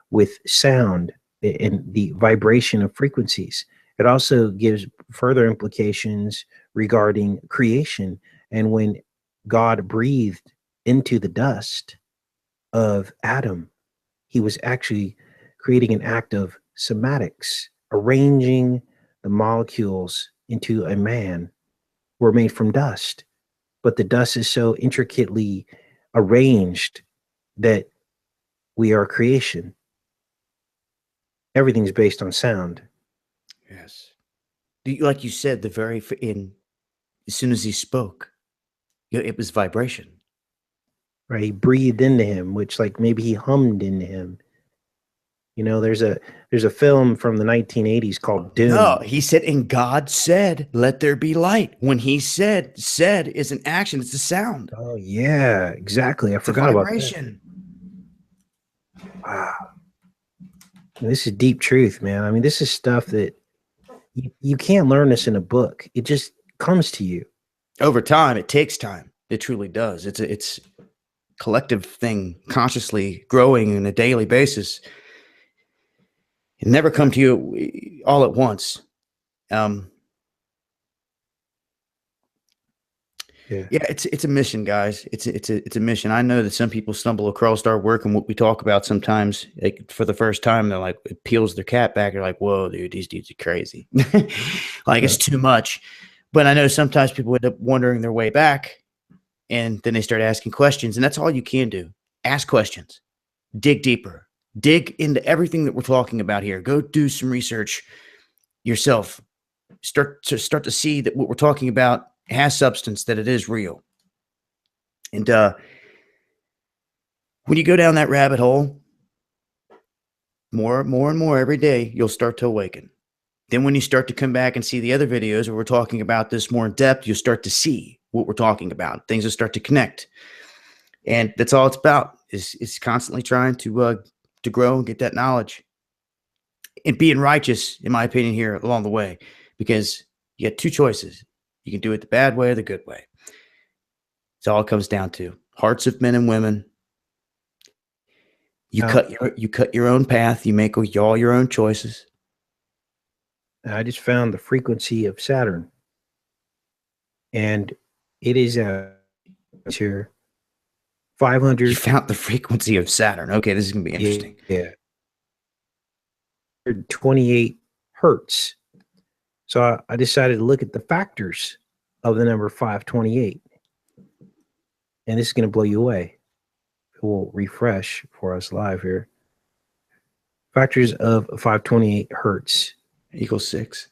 with sound and the vibration of frequencies, it also gives further implications regarding creation. And when God breathed into the dust of Adam, he was actually creating an act of somatics, arranging the molecules into a man. Were made from dust, but the dust is so intricately arranged that we are creation. Everything's based on sound. Yes. Like you said, as soon as he spoke, it was vibration. Right? He breathed into him, which like maybe he hummed into him. There's a film from the 1980s called Doom. No, he said, and God said, let there be light. When he said is an action, it's a sound. Oh yeah, exactly. I forgot about that. This is deep truth, man. I mean, this is stuff that you can't learn this in a book. It just comes to you. Over time, it takes time. It truly does. It's collective thing, consciously growing on a daily basis. It never come to you all at once. Yeah, it's a mission, guys. It's a mission. I know that some people stumble across our work and what we talk about sometimes, like for the first time, they're like, it peels their cat back. They're like, whoa, dude, these dudes are crazy. Like it's too much. But I know sometimes people end up wondering their way back, and then they start asking questions, and that's all you can do. Ask questions, dig deeper, dig into everything that we're talking about here. Go do some research yourself. Start to see that what we're talking about has substance, that it is real. And when you go down that rabbit hole, more and more every day, you'll start to awaken. Then when you start to come back and see the other videos where we're talking about this more in depth, you'll start to see what we're talking about. Things will start to connect. And that's all it's about, is constantly trying to grow and get that knowledge. And being righteous, in my opinion, here along the way, because you got two choices. You can do it the bad way or the good way. It's all it comes down to. Hearts of men and women. You cut your own path. You make all your own choices. I just found the frequency of Saturn, and it is here 500. You found the frequency of Saturn. Okay, this is gonna be interesting. Yeah, 28 hertz. So I decided to look at the factors of the number 528. And this is going to blow you away. It will refresh for us live here. Factors of 528 hertz Equals 6.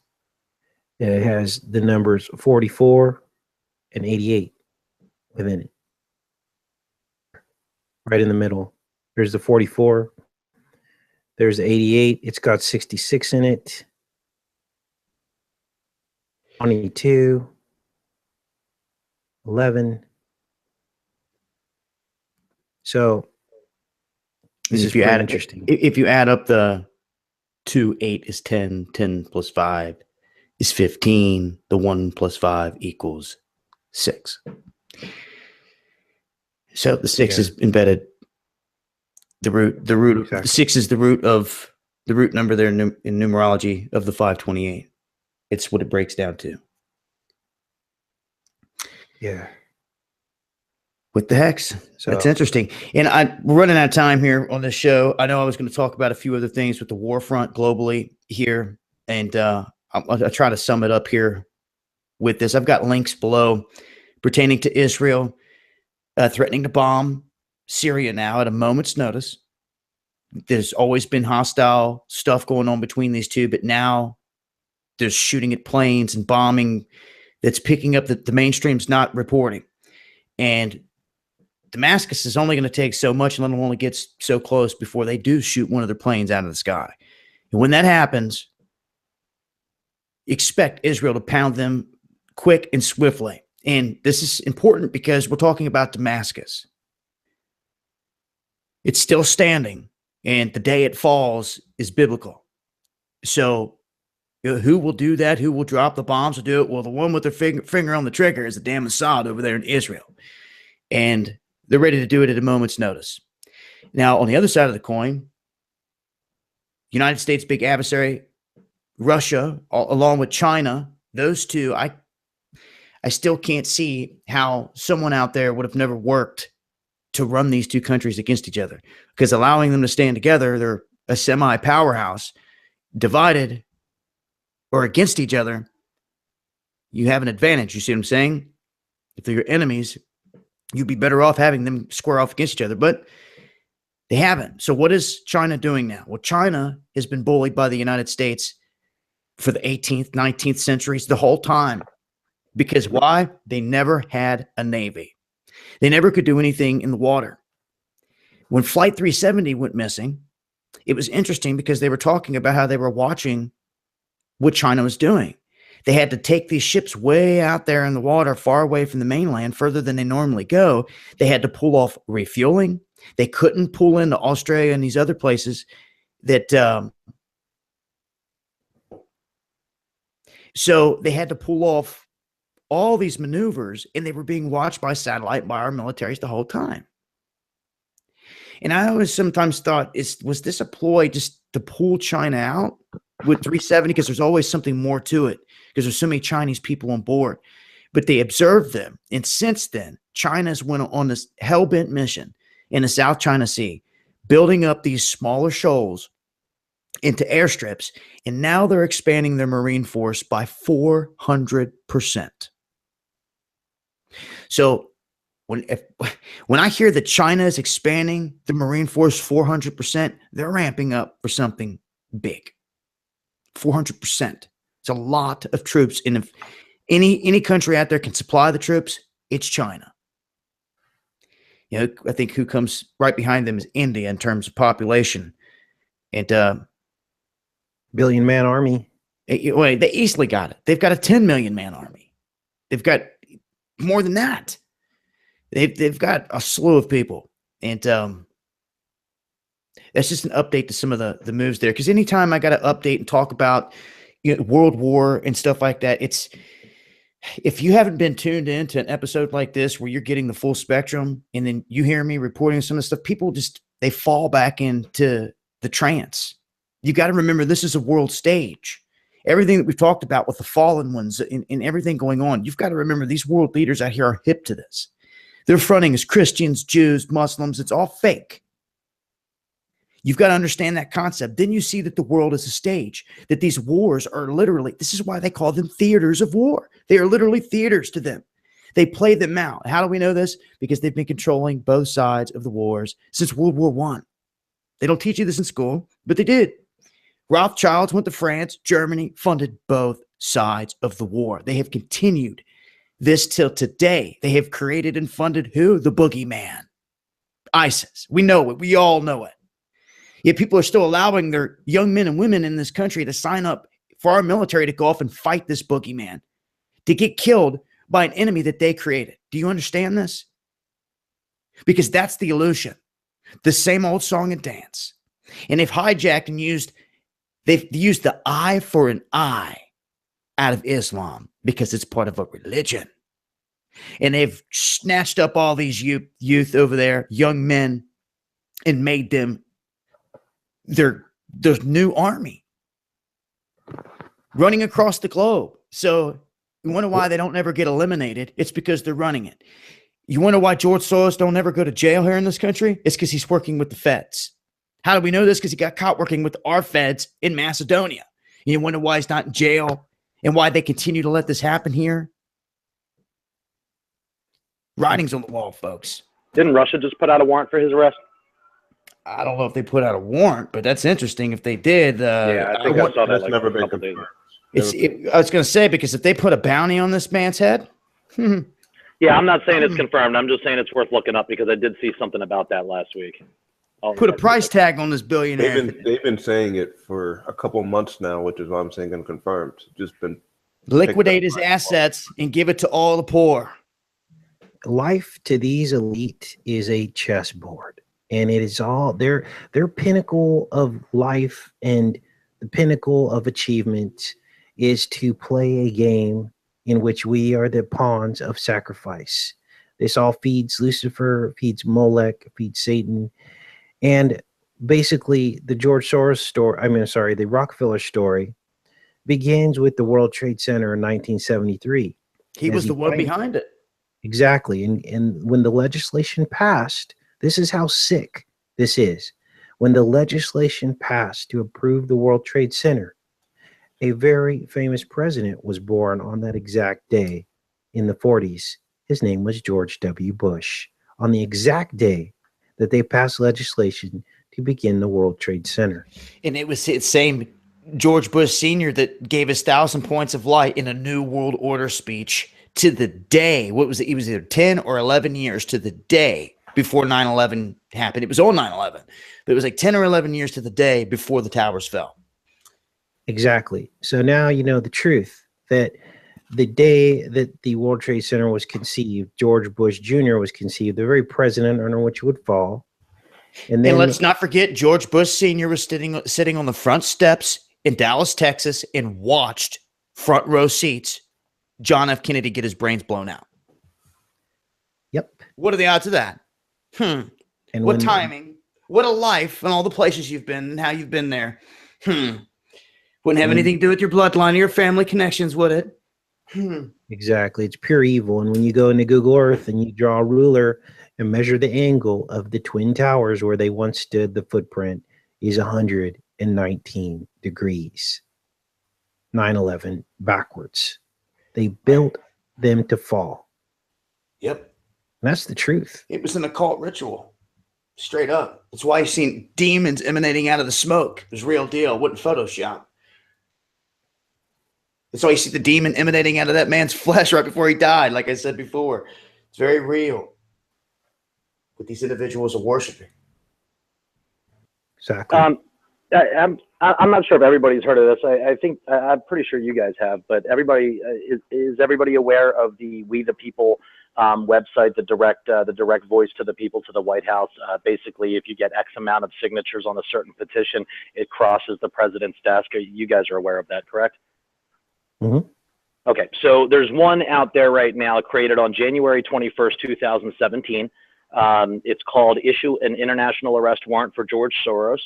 It has the numbers 44 and 88 within it. Right in the middle. There's the 44. There's the 88. It's got 66 in it. 22, 11. So this is pretty interesting. If you add up the 2, 8 is 10, 10 plus 5 is 15. The 1 plus 5 equals 6. So the 6 is embedded. The root exactly. Of 6 is the root number there in numerology of the 528. It's what it breaks down to. Yeah. What the hex? So that's interesting. And we're running out of time here on this show. I know I was going to talk about a few other things with the war front globally here. And I'll try to sum it up here with this. I've got links below pertaining to Israel threatening to bomb Syria now at a moment's notice. There's always been hostile stuff going on between these two, but now there's shooting at planes and bombing that's picking up that the mainstream's not reporting. And Damascus is only going to take so much and only gets so close before they do shoot one of their planes out of the sky. And when that happens, expect Israel to pound them quick and swiftly. And this is important because we're talking about Damascus. It's still standing, and the day it falls is biblical. So who will do that? Who will drop the bombs to do it? Well, the one with their finger on the trigger is the damn Assad over there in Israel. And they're ready to do it at a moment's notice. Now, on the other side of the coin, United States' big adversary, Russia, along with China, those two, I still can't see how someone out there would have never worked to run these two countries against each other. Because allowing them to stand together, they're a semi-powerhouse. Divided or against each other, you have an advantage. You see what I'm saying? If they're your enemies, you'd be better off having them square off against each other, but they haven't. So what is China doing now? Well, China has been bullied by the United States for the 18th, 19th centuries, the whole time. Because why? They never had a navy. They never could do anything in the water. When Flight 370 went missing, it was interesting because they were talking about how they were watching what China was doing. They had to take these ships way out there in the water, far away from the mainland, further than they normally go. They had to pull off refueling. They couldn't pull into Australia and these other places that so they had to pull off all these maneuvers, and they were being watched by satellite by our militaries the whole time. And I always sometimes thought, was this a ploy just to pull China out with 370? Because there's always something more to it, because there's so many Chinese people on board. But they observed them. And since then, China's went on this hell-bent mission in the South China Sea, building up these smaller shoals into airstrips. And now they're expanding their Marine force by 400%. So when I hear that China is expanding the Marine force 400%, they're ramping up for something big. 400%. It's a lot of troops. And if any country out there can supply the troops, it's China. You know, I think who comes right behind them is India in terms of population. And billion-man army. They easily got it. They've got a 10 million man army. They've got more than that. They've got a slew of people. And that's just an update to some of the moves there. Because anytime I got to update and talk about World War and stuff like that, it's, if you haven't been tuned into an episode like this where you're getting the full spectrum, and then you hear me reporting some of the stuff, people just, they fall back into the trance. You got to remember, this is a world stage. Everything that we've talked about with the fallen ones and everything going on, you've got to remember these world leaders out here are hip to this. They're fronting as Christians, Jews, Muslims. It's all fake. You've got to understand that concept. Then you see that the world is a stage, that these wars are literally, this is why they call them theaters of war. They are literally theaters to them. They play them out. How do we know this? Because they've been controlling both sides of the wars since World War I. They don't teach you this in school, but they did. Rothschilds went to France, Germany, funded both sides of the war. They have continued this till today. They have created and funded who? The boogeyman. ISIS. We know it. We all know it. Yet people are still allowing their young men and women in this country to sign up for our military to go off and fight this boogeyman, to get killed by an enemy that they created. Do you understand this? Because that's the illusion. The same old song and dance. And they've hijacked and they've used the eye for an eye out of Islam because it's part of a religion. And they've snatched up all these youth over there, young men, and made them their new army running across the globe. So you wonder why they don't ever get eliminated? It's because they're running it. You wonder why George Soros don't ever go to jail here in this country? It's because he's working with the feds. How do we know this? Because he got caught working with our feds in Macedonia. You wonder why he's not in jail and why they continue to let this happen here? Writing's on the wall, folks. Didn't Russia just put out a warrant for his arrest? I don't know if they put out a warrant, but that's interesting if they did. Yeah, I think I saw that. That's like never a been couple days confirmed. ago. I was going to say, because if they put a bounty on this man's head, Yeah, I'm not saying it's confirmed. I'm just saying it's worth looking up because I did see something about that last week. put a price tag on this billionaire. They've been saying it for a couple of months now, which is why I'm saying unconfirmed. Just been Liquidate his assets and give it to all the poor. Life to these elite is a chessboard, and it is all their pinnacle of life, and the pinnacle of achievement is to play a game in which we are the pawns of sacrifice. This all feeds Lucifer, feeds Molech, feeds Satan, and basically the George Soros story, the Rockefeller story begins with the World Trade Center in 1973. He was the one behind it. Exactly. And when the legislation passed, this is how sick this is. When the legislation passed to approve the World Trade Center, a very famous president was born on that exact day in the 40s. His name was George W. Bush. On the exact day that they passed legislation to begin the World Trade Center. And it was the same George Bush Sr. that gave us 1,000 points of light in a New World Order speech to the day. What was it? It was either 10 or 11 years to the day before 9/11 happened. It was on 9/11, but it was like 10 or 11 years to the day before the towers fell. Exactly. So now you know the truth, that the day that the World Trade Center was conceived, George Bush Jr. was conceived, the very president under which it would fall, And then And let's not forget George Bush Sr. was sitting on the front steps in Dallas, Texas, and watched front row seats John F. Kennedy get his brains blown out. yep. What are the odds of that? And What when, timing? What a life and all the places you've been and how you've been there. Wouldn't have anything to do with your bloodline or your family connections, would it? Exactly. It's pure evil. And when you go into Google Earth and you draw a ruler and measure the angle of the Twin Towers where they once stood, the footprint is 119 degrees. 9/11 backwards. They built them to fall. Yep. And that's the truth. It was an occult ritual. Straight up. That's why you've seen demons emanating out of the smoke. It was real deal. It wasn't Photoshop. That's why you see the demon emanating out of that man's flesh right before he died, like I said before. It's very real. What these individuals are worshiping. Exactly. I'm not sure if everybody's heard of this. I think I'm pretty sure you guys have, but everybody is everybody aware of the We the People website, the direct voice to the people to the White House. Basically, if you get X amount of signatures on a certain petition, it crosses the president's desk. You guys are aware of that, correct? Mm-hmm. Okay, so there's one out there right now created on January 21st, 2017. It's called Issue an International Arrest Warrant for George Soros.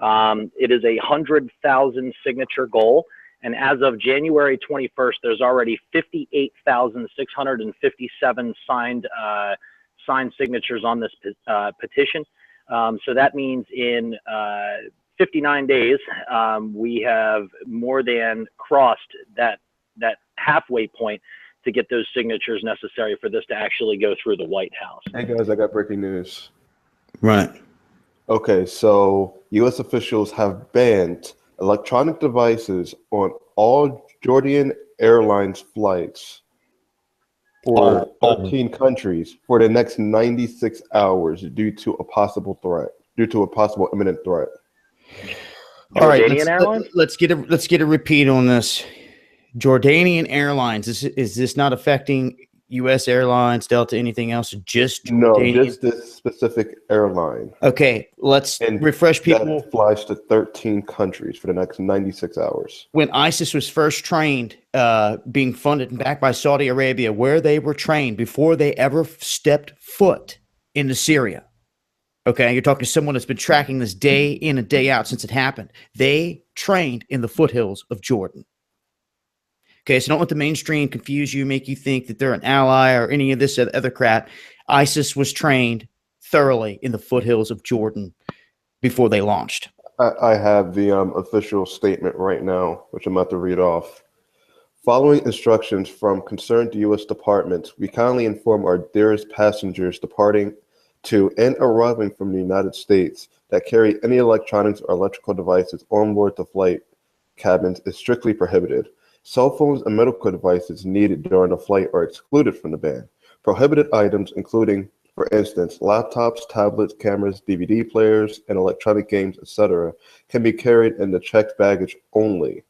It is a 100,000 signature goal. And as of January 21st, there's already 58,657 signed signatures on this petition. So that means in 59 days, we have more than crossed that halfway point to get those signatures necessary for this to actually go through the White House. Hey guys, I got breaking news. Right. Okay, so U.S. officials have banned electronic devices on all Jordan Airlines flights for 13 countries for the next 96 hours due to a possible imminent threat. All right, Jordanian Airlines? let's get a repeat on this. Jordanian Airlines. Is this not affecting U.S. Airlines, Delta, anything else? Just Jordanian? No, just this specific airline. Okay, let's refresh people. That flies to 13 countries for the next 96 hours. When ISIS was first trained, being funded and backed by Saudi Arabia, where they were trained before they ever stepped foot into Syria. Okay, you're talking to someone that's been tracking this day in and day out since it happened. They trained in the foothills of Jordan. Okay, so don't let the mainstream confuse you, make you think that they're an ally or any of this other crap. ISIS was trained thoroughly in the foothills of Jordan before they launched. I have the official statement right now, which I'm about to read off. Following instructions from concerned U.S. departments, we kindly inform our dearest passengers departing to and arriving from the United States that carry any electronics or electrical devices on board the flight cabins is strictly prohibited. Cell phones and medical devices needed during a flight are excluded from the ban. Prohibited items, including, for instance, laptops, tablets, cameras, DVD players, and electronic games, etc., can be carried in the checked baggage only.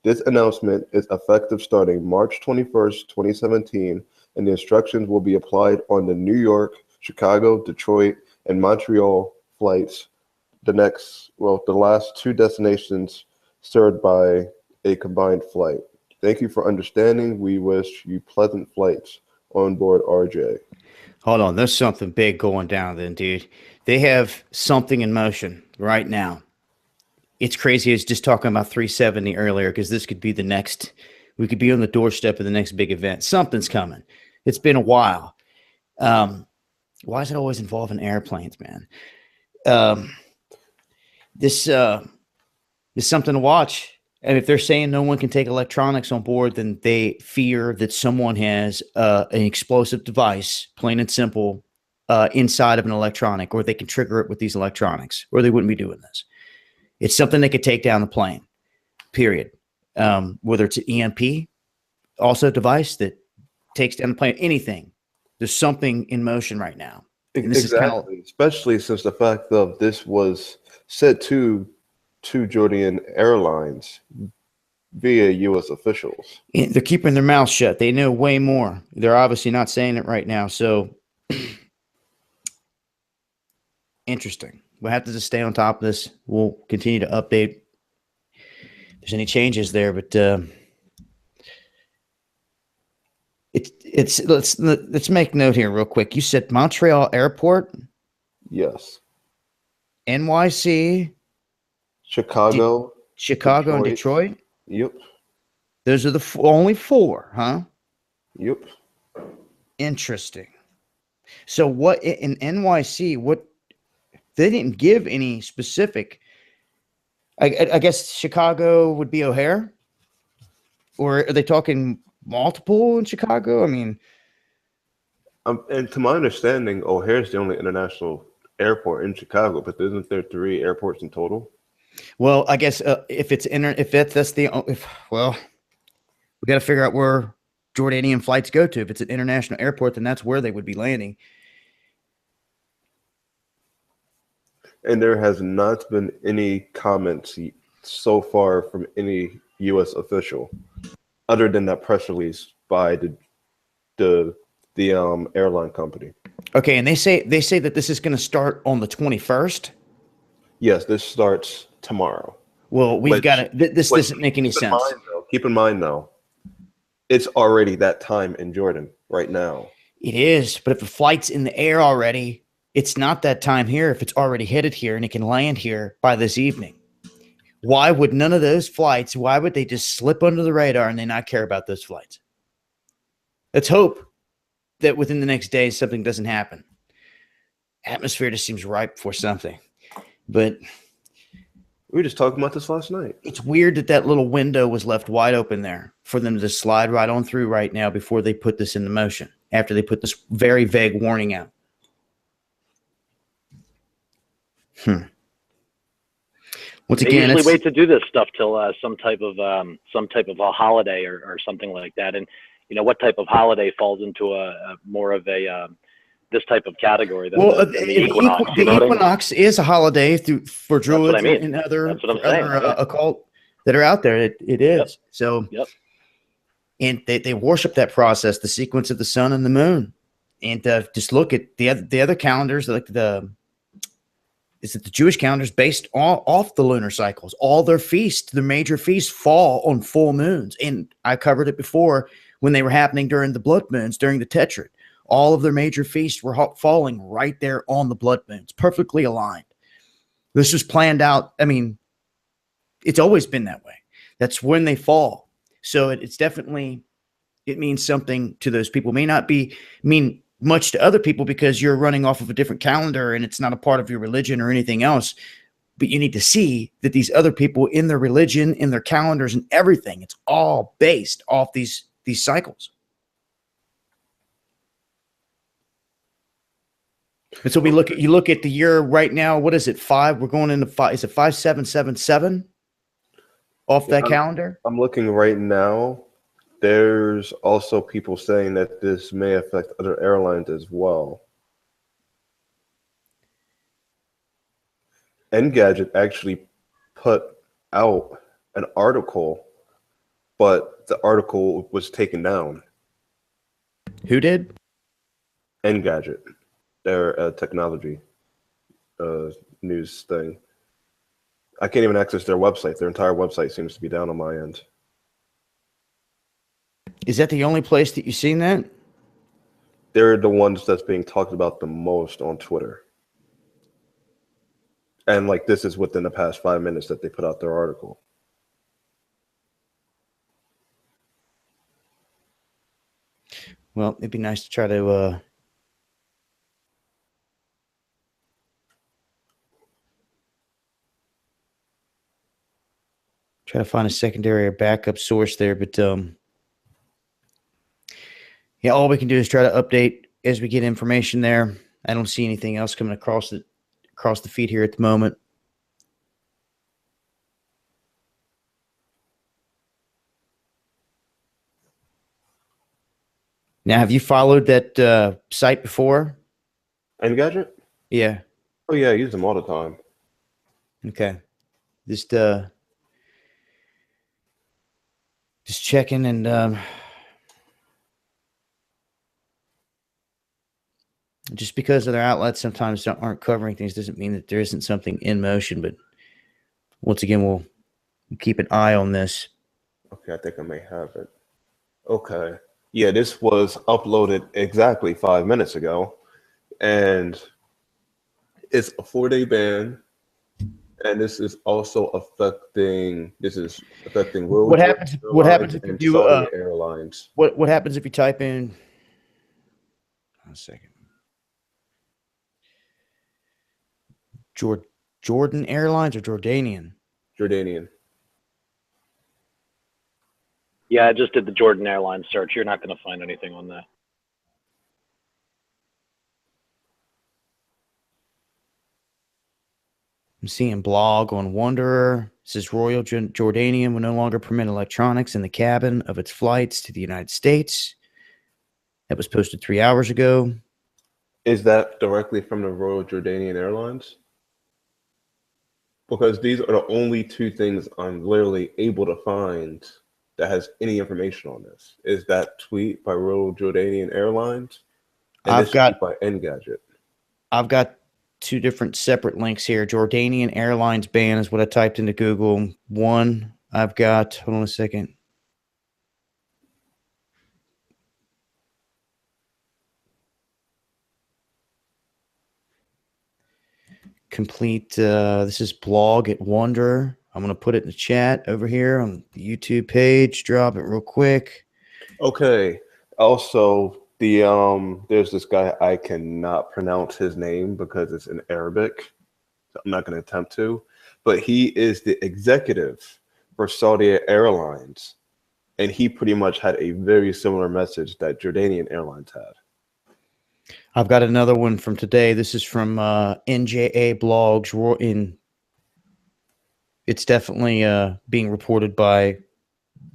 This announcement is effective starting March 21st, 2017, and the instructions will be applied on the New York, Chicago, Detroit, and Montreal flights, the last two destinations served by a combined flight. Thank you for understanding. We wish you pleasant flights on board RJ. Hold on, there's something big going down then, dude. They have something in motion right now. It's crazy. I was just talking about 370 earlier because this could be the next, we could be on the doorstep of the next big event. Something's coming. It's been a while. Why is it always involving airplanes, man? This is something to watch. And if they're saying no one can take electronics on board, then they fear that someone has an explosive device, plain and simple, inside of an electronic, or they can trigger it with these electronics, or they wouldn't be doing this. It's something that could take down the plane, period. Whether it's an EMP, also a device that takes down the plane, anything. There's something in motion right now. And this exactly, especially since the fact of this was said to Jordan Airlines via U.S. officials. They're keeping their mouths shut. They know way more. They're obviously not saying it right now. So, and interesting. We'll have to just stay on top of this. We'll continue to update if there's any changes there, but let's make note here real quick. You said Montreal Airport, Yes. NYC, Chicago, Chicago, and Detroit. Yep. Those are the only 4, huh? Yep. Interesting. So what in NYC? What they didn't give any specific. I guess Chicago would be O'Hare, or are they talking multiple in Chicago? I mean, And to my understanding, O'Hare is the only international airport in Chicago, but isn't there 3 airports in total? well, I guess if that's the well, we got to figure out where Jordanian flights go to. If it's an international airport, then that's where they would be landing. And there has not been any comments so far from any U.S. official, other than that press release by the airline company. Okay, and they say that this is going to start on the 21st. Yes, this starts tomorrow. Well, we've got to. This doesn't make any sense. Keep in mind, though, it's already that time in Jordan right now. It is, but if a flight's in the air already, it's not that time here if it's already headed here and it can land here by this evening. Why would none of those flights, why would they just slip under the radar and they not care about those flights? Let's hope that within the next day something doesn't happen. Atmosphere just seems ripe for something. But we were just talking about this last night. It's weird that little window was left wide open there for them to slide right on through right now before they put this into motion, after they put this very vague warning out. Once again, they usually wait to do this stuff till some type of a holiday or something like that. And you know what type of holiday falls into a more of a this type of category? The equinox is a holiday for Druids and other occult that are out there. It is. Yep. So, and they worship that process, the sequence of the sun and the moon, and just look at the other calendars, like the Jewish calendars based off the lunar cycles. All their feasts, the major feasts, fall on full moons. And I covered it before when they were happening during the blood moons, during the Tetrad. All of their major feasts were falling right there on the blood moons, perfectly aligned. This was planned out. I mean, it's always been that way. That's when they fall. So it's definitely, it means something to those people. It may not mean much to other people because you're running off of a different calendar and it's not a part of your religion or anything else. But you need to see that these other people in their religion, in their calendars and everything, it's all based off these cycles. And so you look at the year right now, what is it? 5? We're going into 5. Is it 5777 off that calendar? I'm looking right now. There's also people saying that this may affect other airlines as well. Engadget actually put out an article, but the article was taken down. Who did? Engadget, their technology news thing. I can't even access their website. Their entire website seems to be down on my end. Is that the only place that you've seen that? They're the ones that's being talked about the most on Twitter. And like this is within the past 5 minutes that they put out their article. Well, it'd be nice to try to find a secondary or backup source there, but yeah, all we can do is try to update as we get information there. I don't see anything else coming across the feed here at the moment. Now, have you followed that site before? Engadget? Yeah. Oh yeah, I use them all the time. Okay. Just checking and Just because other outlets sometimes aren't covering things doesn't mean that there isn't something in motion. But once again, we'll keep an eye on this. Okay, I think I may have it. Okay. Yeah, this was uploaded exactly 5 minutes ago. And it's a 4-day ban. And this is also affecting World What happens? What happens if you do Saudi Airlines? What happens if you type in? One second. Jordan Airlines or Jordanian? Jordanian. Yeah, I just did the Jordan Airlines search. You're not going to find anything on that. I'm seeing blog on Wanderer. It says Royal Jordanian will no longer permit electronics in the cabin of its flights to the United States. That was posted 3 hours ago. Is that directly from the Royal Jordanian Airlines? Because these are the only two things I'm literally able to find that has any information on this. Is that tweet by Royal Jordanian Airlines and this tweet by Engadget? I've got two different separate links here. Jordanian Airlines ban is what I typed into Google. One, I've got, hold on a second. Complete, this is blog at Wanderer. I'm going to put it in the chat over here on the YouTube page. Drop it real quick. Okay. Also, there's this guy, I cannot pronounce his name because it's in Arabic. So I'm not going to attempt to. But he is the executive for Saudi Airlines. And he pretty much had a very similar message that Jordanian Airlines had. I've got another one from today. This is from NJA blogs. It's definitely being reported by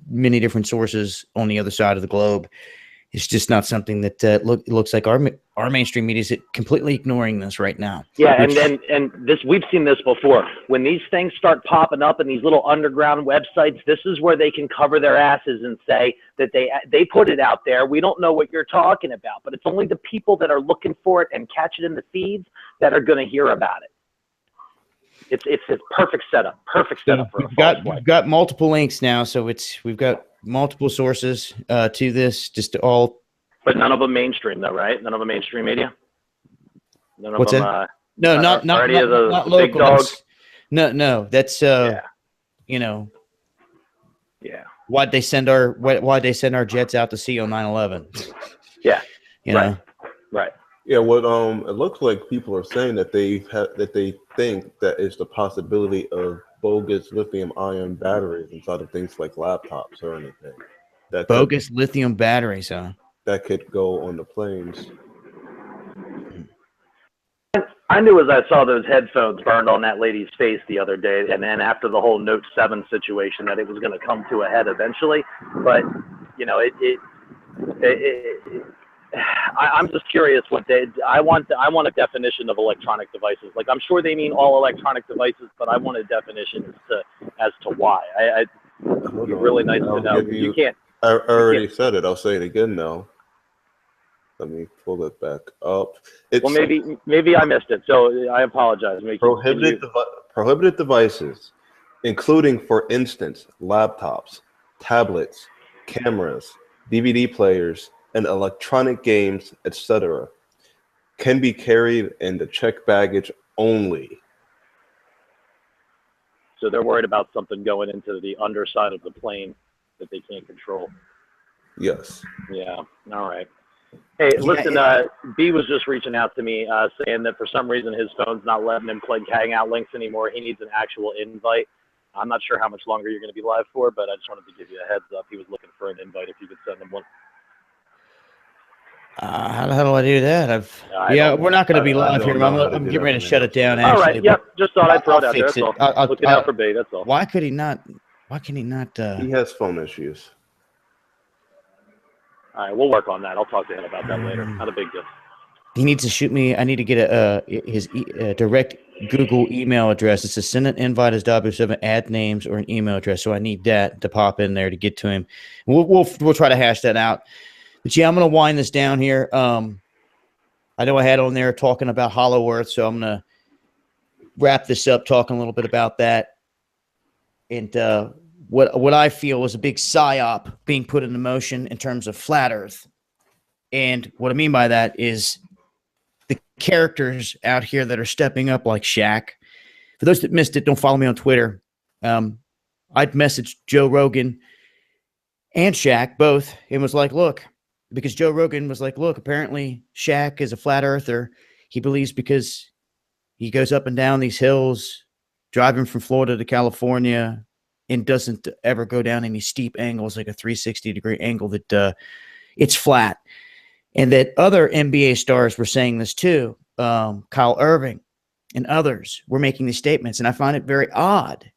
many different sources on the other side of the globe. It's just not something that looks like our mainstream media is completely ignoring this right now. Yeah, and this, we've seen this before. When these things start popping up in these little underground websites, this is where they can cover their asses and say that they put it out there. We don't know what you're talking about, but it's only the people that are looking for it and catch it in the feeds that are going to hear about it. It's a perfect setup. Perfect setup for we've got multiple links now, so we've got multiple sources to this, just all. But none of them mainstream, though, right? None of them mainstream media. None of What's them. that? No, not the local. big dogs. No, that's Yeah. You know. Yeah. Why'd they send our jets out to sea on 9/11? Yeah. You know. Right. Yeah, what it looks like people are saying that they think that it's the possibility of bogus lithium-ion batteries inside of things like laptops or anything. Bogus lithium batteries, huh? That could go on the planes. I knew as I saw those headphones burned on that lady's face the other day, and then after the whole Note 7 situation, that it was going to come to a head eventually. But you know, I'm just curious what I want a definition of electronic devices. Like, I'm sure they mean all electronic devices, but I want a definition as to why. It'd be really nice to know. You can't. I already said it. I'll say it again now. Let me pull it back up. Well, maybe I missed it, so I apologize. Prohibited devices, including, for instance, laptops, tablets, cameras, DVD players, and electronic games, etc., can be carried in the checked baggage only. So they're worried about something going into the underside of the plane that they can't control. Yes. Yeah. All right. Hey, listen, B was just reaching out to me saying that for some reason his phone's not letting him click Hangout links anymore. He needs an actual invite. I'm not sure how much longer you're going to be live for, but I just wanted to give you a heads up. He was looking for an invite if you could send him one. How the hell do I do that? We're not going to be live here. I'm getting ready to shut it down. All actually, right. Yep. Just thought I'd throw it out there. That's all. I'll Looking out for B. That's all. Why can he not? He has phone issues. All right. We'll work on that. I'll talk to him about that later. Not a big deal. He needs to shoot me. I need to get his direct Google email address. It says send an invite as W7, add names or an email address. So I need that to pop in there to get to him. We'll try to hash that out. But yeah, I'm going to wind this down here. I I know I had on there talking about Hollow Earth, so I'm going to wrap this up talking a little bit about that. And what I feel is a big psyop being put into motion in terms of flat Earth. And what I mean by that is the characters out here that are stepping up like Shaq. For those that missed it, don't follow me on Twitter. I'd messaged Joe Rogan and Shaq both and was like, look, because Joe Rogan was like, look, apparently Shaq is a flat earther. He believes because he goes up and down these hills, driving from Florida to California, and doesn't ever go down any steep angles, like a 360-degree angle, that it's flat. And that other NBA stars were saying this too. Kyle Irving and others were making these statements. And I find it very odd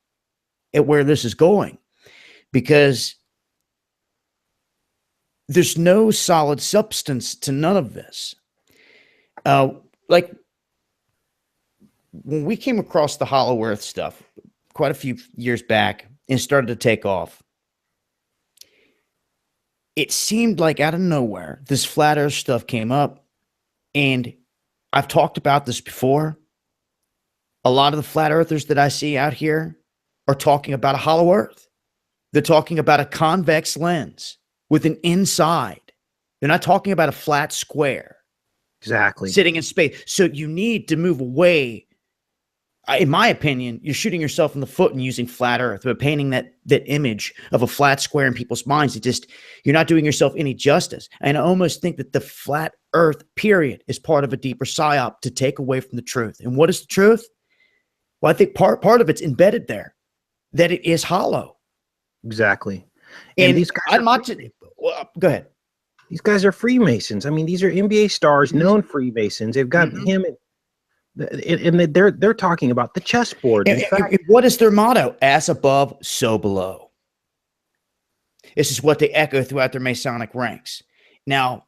at where this is going, because there's no solid substance to none of this. Like when we came across the Hollow Earth stuff quite a few years back and started to take off, it seemed like out of nowhere, this flat Earth stuff came up. And I've talked about this before. A lot of the flat earthers that I see out here are talking about a hollow Earth. They're talking about a convex lens with an inside. They're not talking about a flat square. Exactly. Sitting in space. So you need to move away. In my opinion, you're shooting yourself in the foot and using flat Earth, but painting that image of a flat square in people's minds. You're not doing yourself any justice. And I almost think that the flat Earth period is part of a deeper psyop to take away from the truth. And what is the truth? Well, I think part of it's embedded there, that it is hollow. Exactly. And these guys go ahead. These guys are Freemasons. I mean, these are NBA stars, known Freemasons. They've got him, and they're talking about the chessboard. In fact, what is their motto? As above, so below. This is what they echo throughout their Masonic ranks. Now,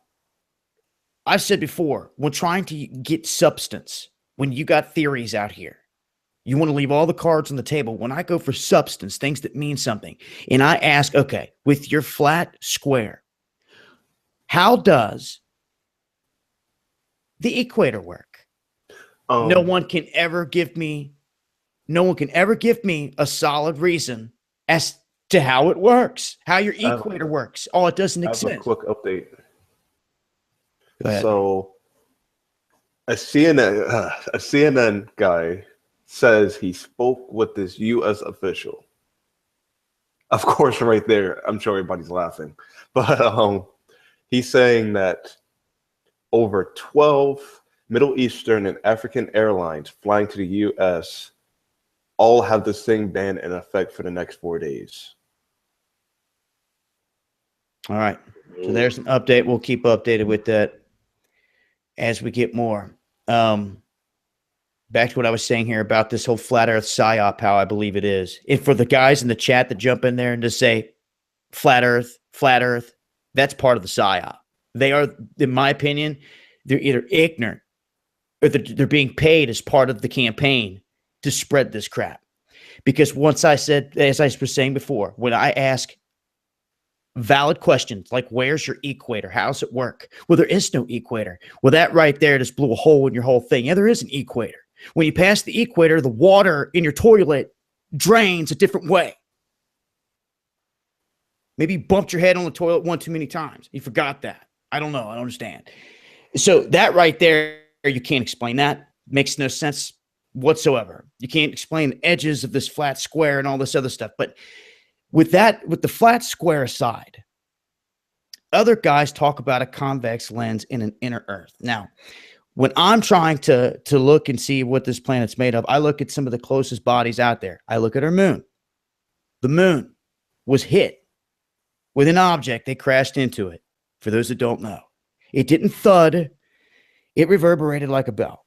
I've said before, when trying to get substance, when you got theories out here, you want to leave all the cards on the table. When I go for substance, things that mean something, and I ask, okay, with your flat square, how does the equator work? No one can ever give me a solid reason as to how it works, how your equator works. Oh, it doesn't exist. I have a quick update. Go ahead. So a CNN guy says he spoke with this U.S. official. Of course, right there, I'm sure everybody's laughing. But he's saying that over 12 Middle Eastern and African airlines flying to the U.S. all have the same ban in effect for the next 4 days. All right. So there's an update. We'll keep updated with that as we get more. Back to what I was saying here about this whole flat Earth psyop, how I believe it is. And for the guys in the chat that jump in there and just say flat Earth, that's part of the psyop. They are, in my opinion, they're either ignorant or they're being paid as part of the campaign to spread this crap. Because once I said, as I was saying before, when I ask valid questions like, where's your equator? How's it work? Well, there is no equator. Well, that right there just blew a hole in your whole thing. Yeah, there is an equator. When you pass the equator, the water in your toilet drains a different way. Maybe you bumped your head on the toilet one too many times. You forgot that. I don't know. I don't understand. So that right there, you can't explain that. Makes no sense whatsoever. You can't explain the edges of this flat square and all this other stuff. But with the flat square aside, other guys talk about a convex lens in an inner Earth. Now, when I'm trying to look and see what this planet's made of, I look at some of the closest bodies out there. I look at our moon. The moon was hit with an object. They crashed into it. For those that don't know, it didn't thud. It reverberated like a bell,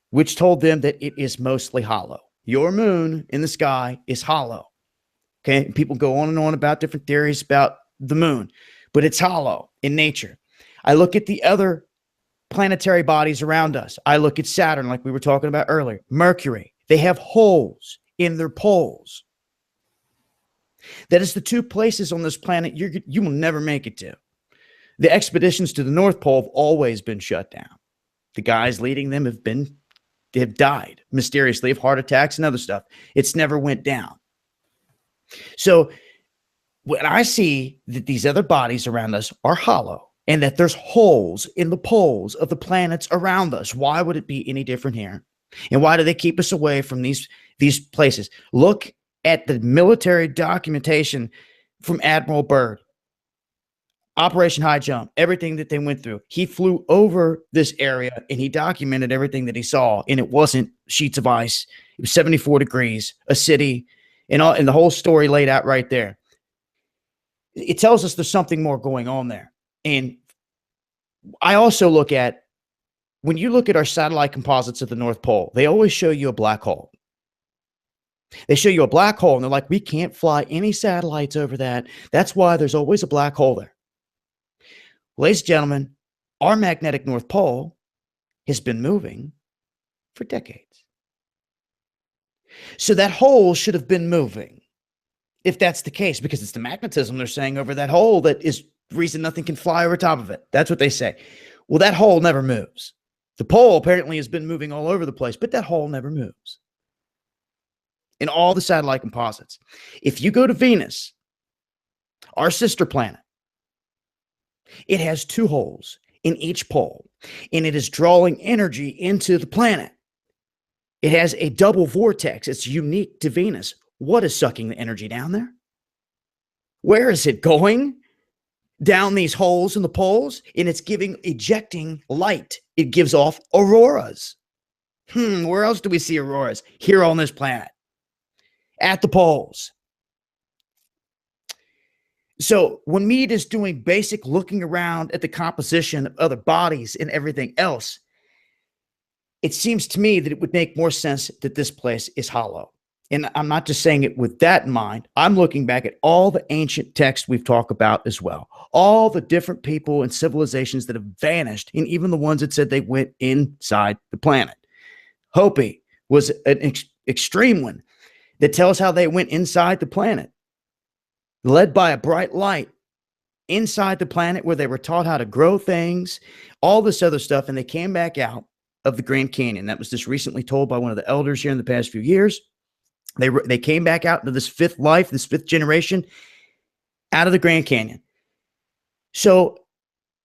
which told them that it is mostly hollow. Your moon in the sky is hollow. Okay. And people go on and on about different theories about the moon, but it's hollow in nature. I look at the other planetary bodies around us. I look at Saturn, like we were talking about earlier. Mercury, they have holes in their poles. That is the two places on this planet you will never make it to. The expeditions to the North Pole have always been shut down. The guys leading them have died mysteriously of heart attacks and other stuff. It's never went down. So when I see that these other bodies around us are hollow and that there's holes in the poles of the planets around us, why would it be any different here? And why do they keep us away from these places? Look at the military documentation from Admiral Byrd. Operation High Jump, everything that they went through. He flew over this area and he documented everything that he saw. And it wasn't sheets of ice. It was 74 degrees, a city, and the whole story laid out right there. It tells us there's something more going on there. And I also look at, when you look at our satellite composites of the North Pole, they always show you a black hole. They show you a black hole and they're like, we can't fly any satellites over that. That's why there's always a black hole there. Ladies and gentlemen, our magnetic North Pole has been moving for decades. So that hole should have been moving, if that's the case, because it's the magnetism they're saying over that hole that is the reason nothing can fly over top of it. That's what they say. Well, that hole never moves. The pole apparently has been moving all over the place, but that hole never moves. In all the satellite composites. If you go to Venus, our sister planet, it has 2 holes in each pole, and it is drawing energy into the planet. It has a double vortex. It's unique to Venus. What is sucking the energy down there? Where is it going? Down these holes in the poles, and it's ejecting light. It gives off auroras. Where else do we see auroras? Here on this planet. At the poles. So when Meade is doing basic looking around at the composition of other bodies and everything else, it seems to me that it would make more sense that this place is hollow. And I'm not just saying it with that in mind. I'm looking back at all the ancient texts we've talked about as well. All the different people and civilizations that have vanished, and even the ones that said they went inside the planet. Hopi was an extreme one that tells how they went inside the planet, led by a bright light inside the planet where they were taught how to grow things, all this other stuff, and they came back out of the Grand Canyon. That was just recently told by one of the elders here in the past few years. They came back out into this 5th life, this 5th generation, out of the Grand Canyon. So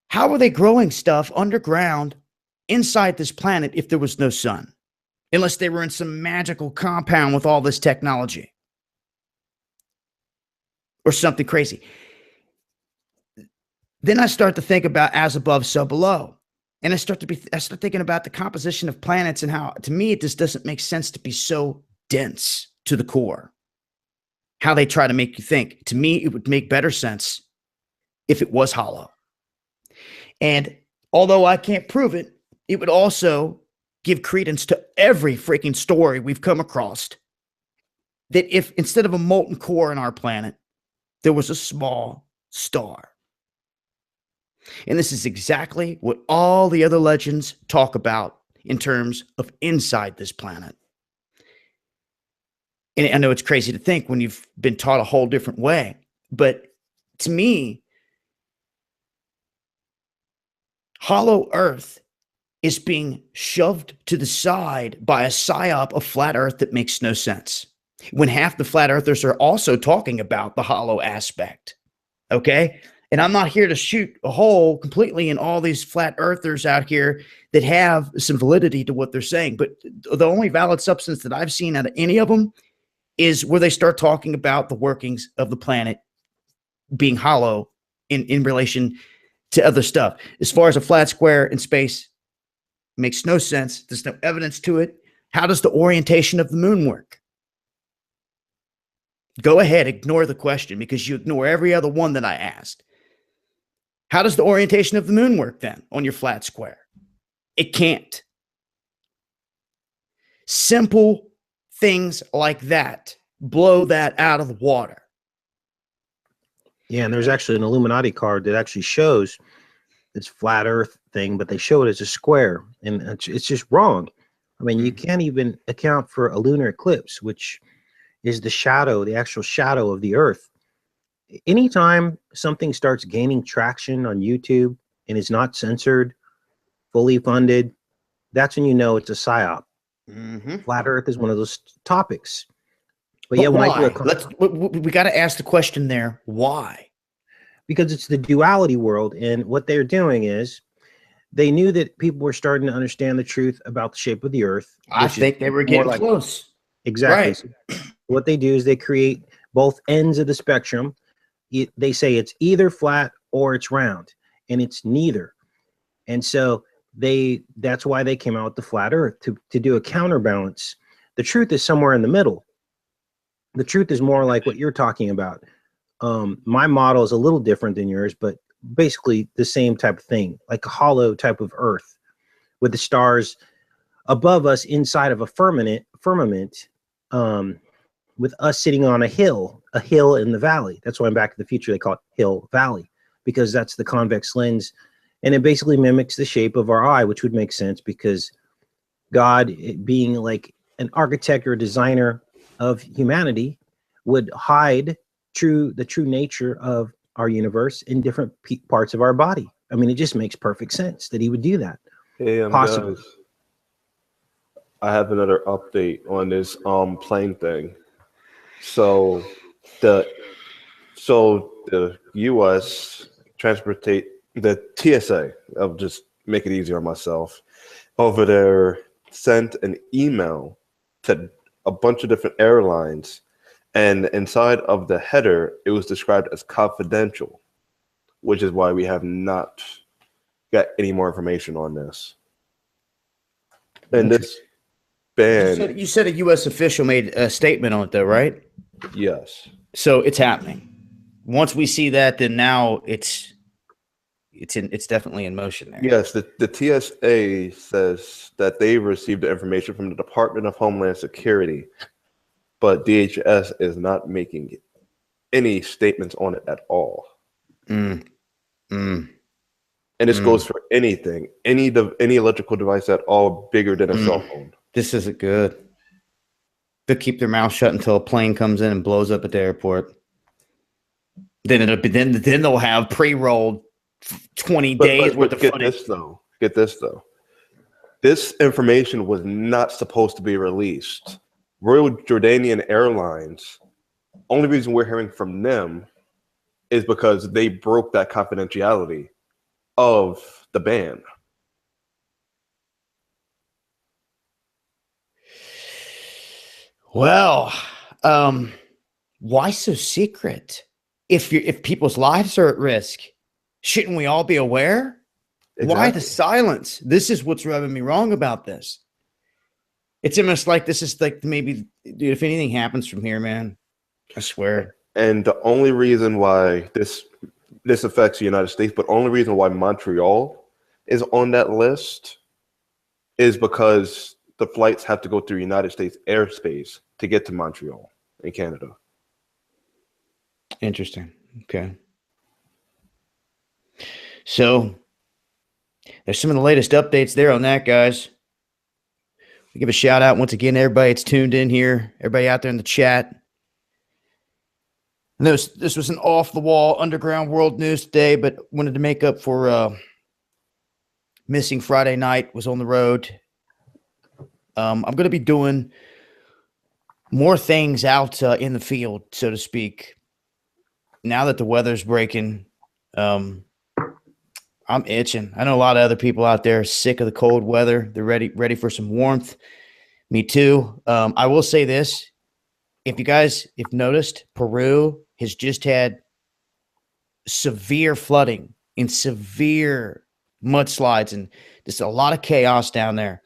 how were they growing stuff underground inside this planet if there was no sun? Unless they were in some magical compound with all this technology. Or something crazy. Then I start to think about as above, so below. And I start thinking about the composition of planets and how, to me, it just doesn't make sense to be so dense to the core. How they try to make you think. To me, it would make better sense if it was hollow. And although I can't prove it, it would also give credence to every freaking story we've come across. That if instead of a molten core in our planet, there was a small star. And this is exactly what all the other legends talk about in terms of inside this planet. And I know it's crazy to think when you've been taught a whole different way, but to me, hollow Earth is being shoved to the side by a psyop of flat Earth that makes no sense. When half the flat earthers are also talking about the hollow aspect. Okay. And I'm not here to shoot a hole completely in all these flat earthers out here that have some validity to what they're saying. But the only valid substance that I've seen out of any of them is where they start talking about the workings of the planet being hollow in relation to other stuff. As far as a flat square in space, makes no sense. There's no evidence to it. How does the orientation of the moon work? Go ahead, ignore the question because you ignore every other one that I asked. How does the orientation of the moon work then on your flat square? It can't. Simple things like that blow that out of the water. Yeah, and there's actually an Illuminati card that actually shows this flat Earth thing, but they show it as a square, and it's just wrong. I mean, you can't even account for a lunar eclipse, which is the shadow, the actual shadow of the Earth. Anytime something starts gaining traction on YouTube and is not censored, fully funded, That's when you know it's a psyop. Mm-hmm. Flat Earth is one of those topics. But But yeah, when I why? do We got to ask the question there. Why? because it's the duality world, and what they're doing is they knew that people were starting to understand the truth about the shape of the Earth. I think they were getting close. Exactly. Right. So what they do is they create both ends of the spectrum. They say it's either flat or it's round, and it's neither. And so that's why they came out with the flat Earth to do a counterbalance. The truth is somewhere in the middle. The truth is more like what you're talking about. My model is a little different than yours, but basically the same type of thing, like a hollow type of Earth with the stars above us inside of a firmament, with us sitting on a hill in the valley. That's why in Back to the Future they call it Hill Valley, because that's the convex lens, and it basically mimics the shape of our eye, which would make sense because God, being like an architect or designer of humanity, would hide the true nature of our universe in different parts of our body. I mean, it just makes perfect sense that he would do that. Hey, Possibly. guys, I have another update on this plane thing. So the U.S. the TSA. I'll just make it easier on myself. Over there, sent an email to a bunch of different airlines, and inside of the header, it was described as confidential, which is why we have not got any more information on this. And this ban, You said a U.S. official made a statement on it, though, right? yes. So it's happening. Once we see that, then now it's definitely in motion there. Yes, the TSA says that they received the information from the Department of Homeland Security, but DHS is not making any statements on it at all. Mm. Mm. And this goes for anything, any electrical device at all bigger than a cell phone. This isn't good. They'll keep their mouth shut until a plane comes in and blows up at the airport. Then they'll have pre-rolled 20 days worth of footage. Get this though. This information was not supposed to be released. Royal Jordanian Airlines, only reason we're hearing from them is because they broke that confidentiality of the ban. Well, why so secret? If people's lives are at risk, shouldn't we all be aware? Exactly. Why the silence? This is what's rubbing me wrong about this. It's almost like this is like maybe, dude, if anything happens from here, man, I swear. And the only reason why this affects the United States, but only reason why Montreal is on that list is because the flights have to go through United States airspace to get to Montreal in Canada. Interesting. Okay. So there's some of the latest updates there on that, guys. We give a shout out once again to everybody that's tuned in here, everybody out there in the chat. I know this was an off-the-wall underground world news today, but wanted to make up for missing Friday night, was on the road. I'm going to be doing more things out in the field, so to speak. Now that the weather's breaking, I'm itching. I know a lot of other people out there are sick of the cold weather. They're ready for some warmth. Me too. I will say this. If you guys have noticed, Peru has just had severe flooding and severe mudslides and just a lot of chaos down there.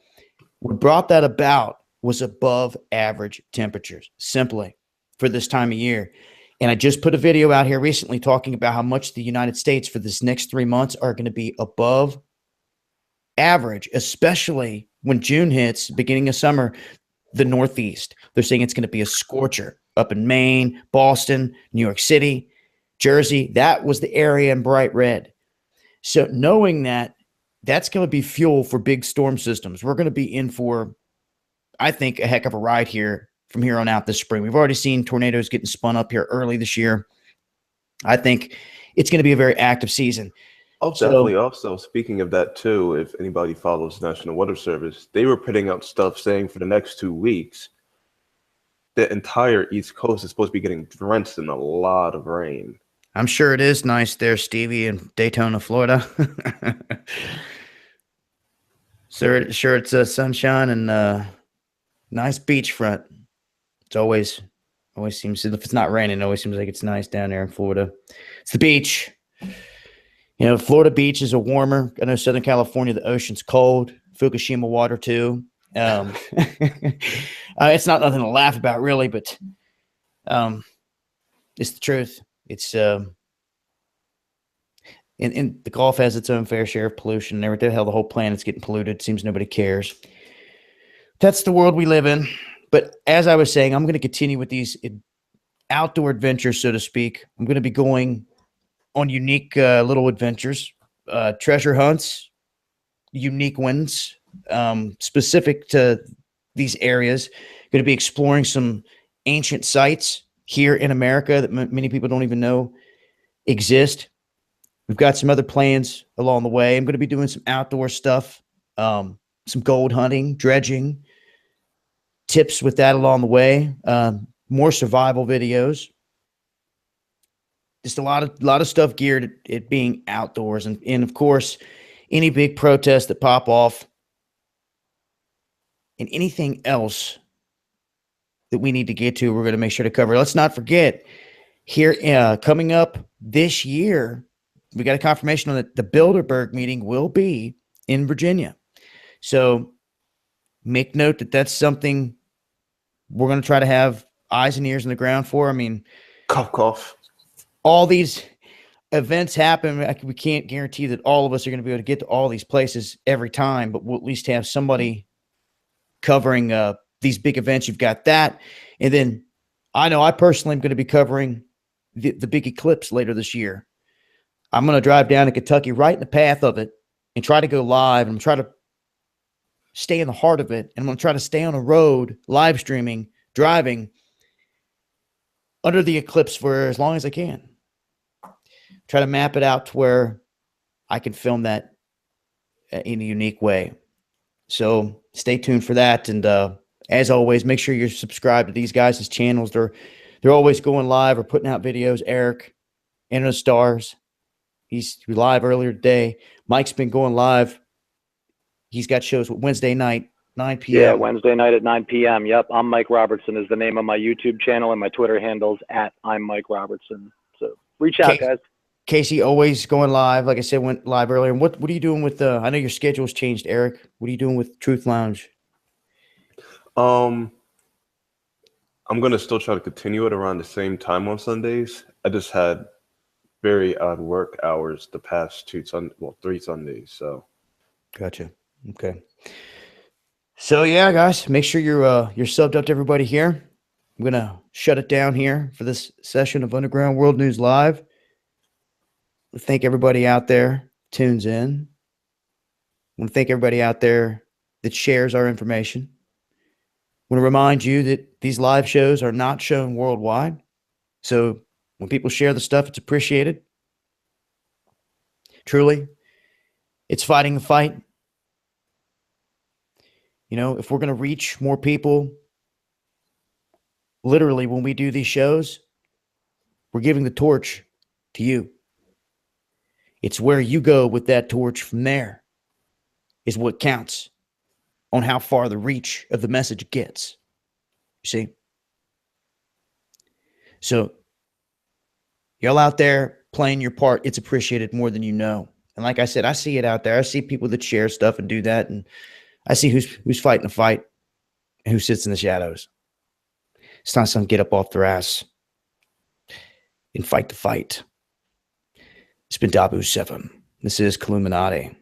What brought that about was above average temperatures, simply for this time of year. And I just put a video out here recently talking about how much the United States for this next 3 months are going to be above average, especially when June hits, beginning of summer, the Northeast. They're saying it's going to be a scorcher up in Maine, Boston, New York City, Jersey. That was the area in bright red. So knowing that, that's going to be fuel for big storm systems. We're going to be in for, I think, a heck of a ride here from here on out this spring. We've already seen tornadoes getting spun up here early this year. I think it's going to be a very active season. Oh, definitely. Also, speaking of that too, if anybody follows National Weather Service, they were putting out stuff saying for the next 2 weeks, the entire East Coast is supposed to be getting drenched in a lot of rain. I'm sure it is nice there, Stevie, in Daytona, Florida. Sure, it's sunshine and nice beachfront. It's always seems, if it's not raining, it always seems like it's nice down there in Florida. It's the beach. You know, Florida beaches are warmer. I know Southern California, the ocean's cold. Fukushima water too. It's not nothing to laugh about, really, but it's the truth. It's and the Gulf has its own fair share of pollution and everything. Hell, the whole planet's getting polluted. Seems nobody cares. That's the world we live in. But as I was saying, I'm going to continue with these outdoor adventures, so to speak. I'm going to be going on unique little adventures, treasure hunts, unique ones, specific to these areas. Going to be exploring some ancient sites here in America that many people don't even know exist. We've got some other plans along the way. I'm going to be doing some outdoor stuff, some gold hunting, dredging, tips with that along the way, more survival videos. Just a lot of stuff geared at being outdoors. And of course, any big protests that pop off and anything else that we need to get to, we're going to make sure to cover. Let's not forget, here coming up this year, we got a confirmation on that the Bilderberg meeting will be in Virginia. So make note that that's something we're going to try to have eyes and ears on the ground for. I mean, Cough, cough. All these events happen. We can't guarantee that all of us are going to be able to get to all these places every time, but we'll at least have somebody covering these big events. You've got that. And then I know I personally am going to be covering the big eclipse later this year. I'm going to drive down to Kentucky right in the path of it and try to go live and try to stay in the heart of it. And I'm going to try to stay on a road, live streaming, driving under the eclipse for as long as I can. Try to map it out to where I can film that in a unique way. So stay tuned for that. And as always, make sure you're subscribed to these guys' channels. They're always going live or putting out videos. Eric, Enter the Stars, he's live earlier today. Mike's been going live. He's got shows Wednesday night, 9 p.m. Yeah, Wednesday night at 9 p.m. Yep, I'm Mike Robertson is the name of my YouTube channel, and my Twitter handle's @I'm Mike Robertson. So reach out, guys. Casey always going live. Like I said, went live earlier. And what are you doing with I know your schedule's changed, Eric. What are you doing with Truth Lounge? I'm going to still try to continue it around the same time on Sundays. I just had very odd work hours the past 3 Sundays. So, gotcha. Okay. So yeah, guys, make sure you're subbed up to everybody here. I'm gonna shut it down here for this session of Underground World News Live. Thank everybody out there tunes in. I want to thank everybody out there that shares our information. I want to remind you that these live shows are not shown worldwide. So when people share the stuff, it's appreciated. Truly, it's fighting the fight. You know, if we're going to reach more people, literally when we do these shows, we're giving the torch to you. It's where you go with that torch from there is what counts on how far the reach of the message gets. You see? So y'all out there playing your part, it's appreciated more than you know. And like I said, I see it out there. I see people that share stuff and do that. And I see who's fighting the fight and who sits in the shadows. It's not some get up off their ass and fight the fight. It's been Dabu 7. This is Illuminati.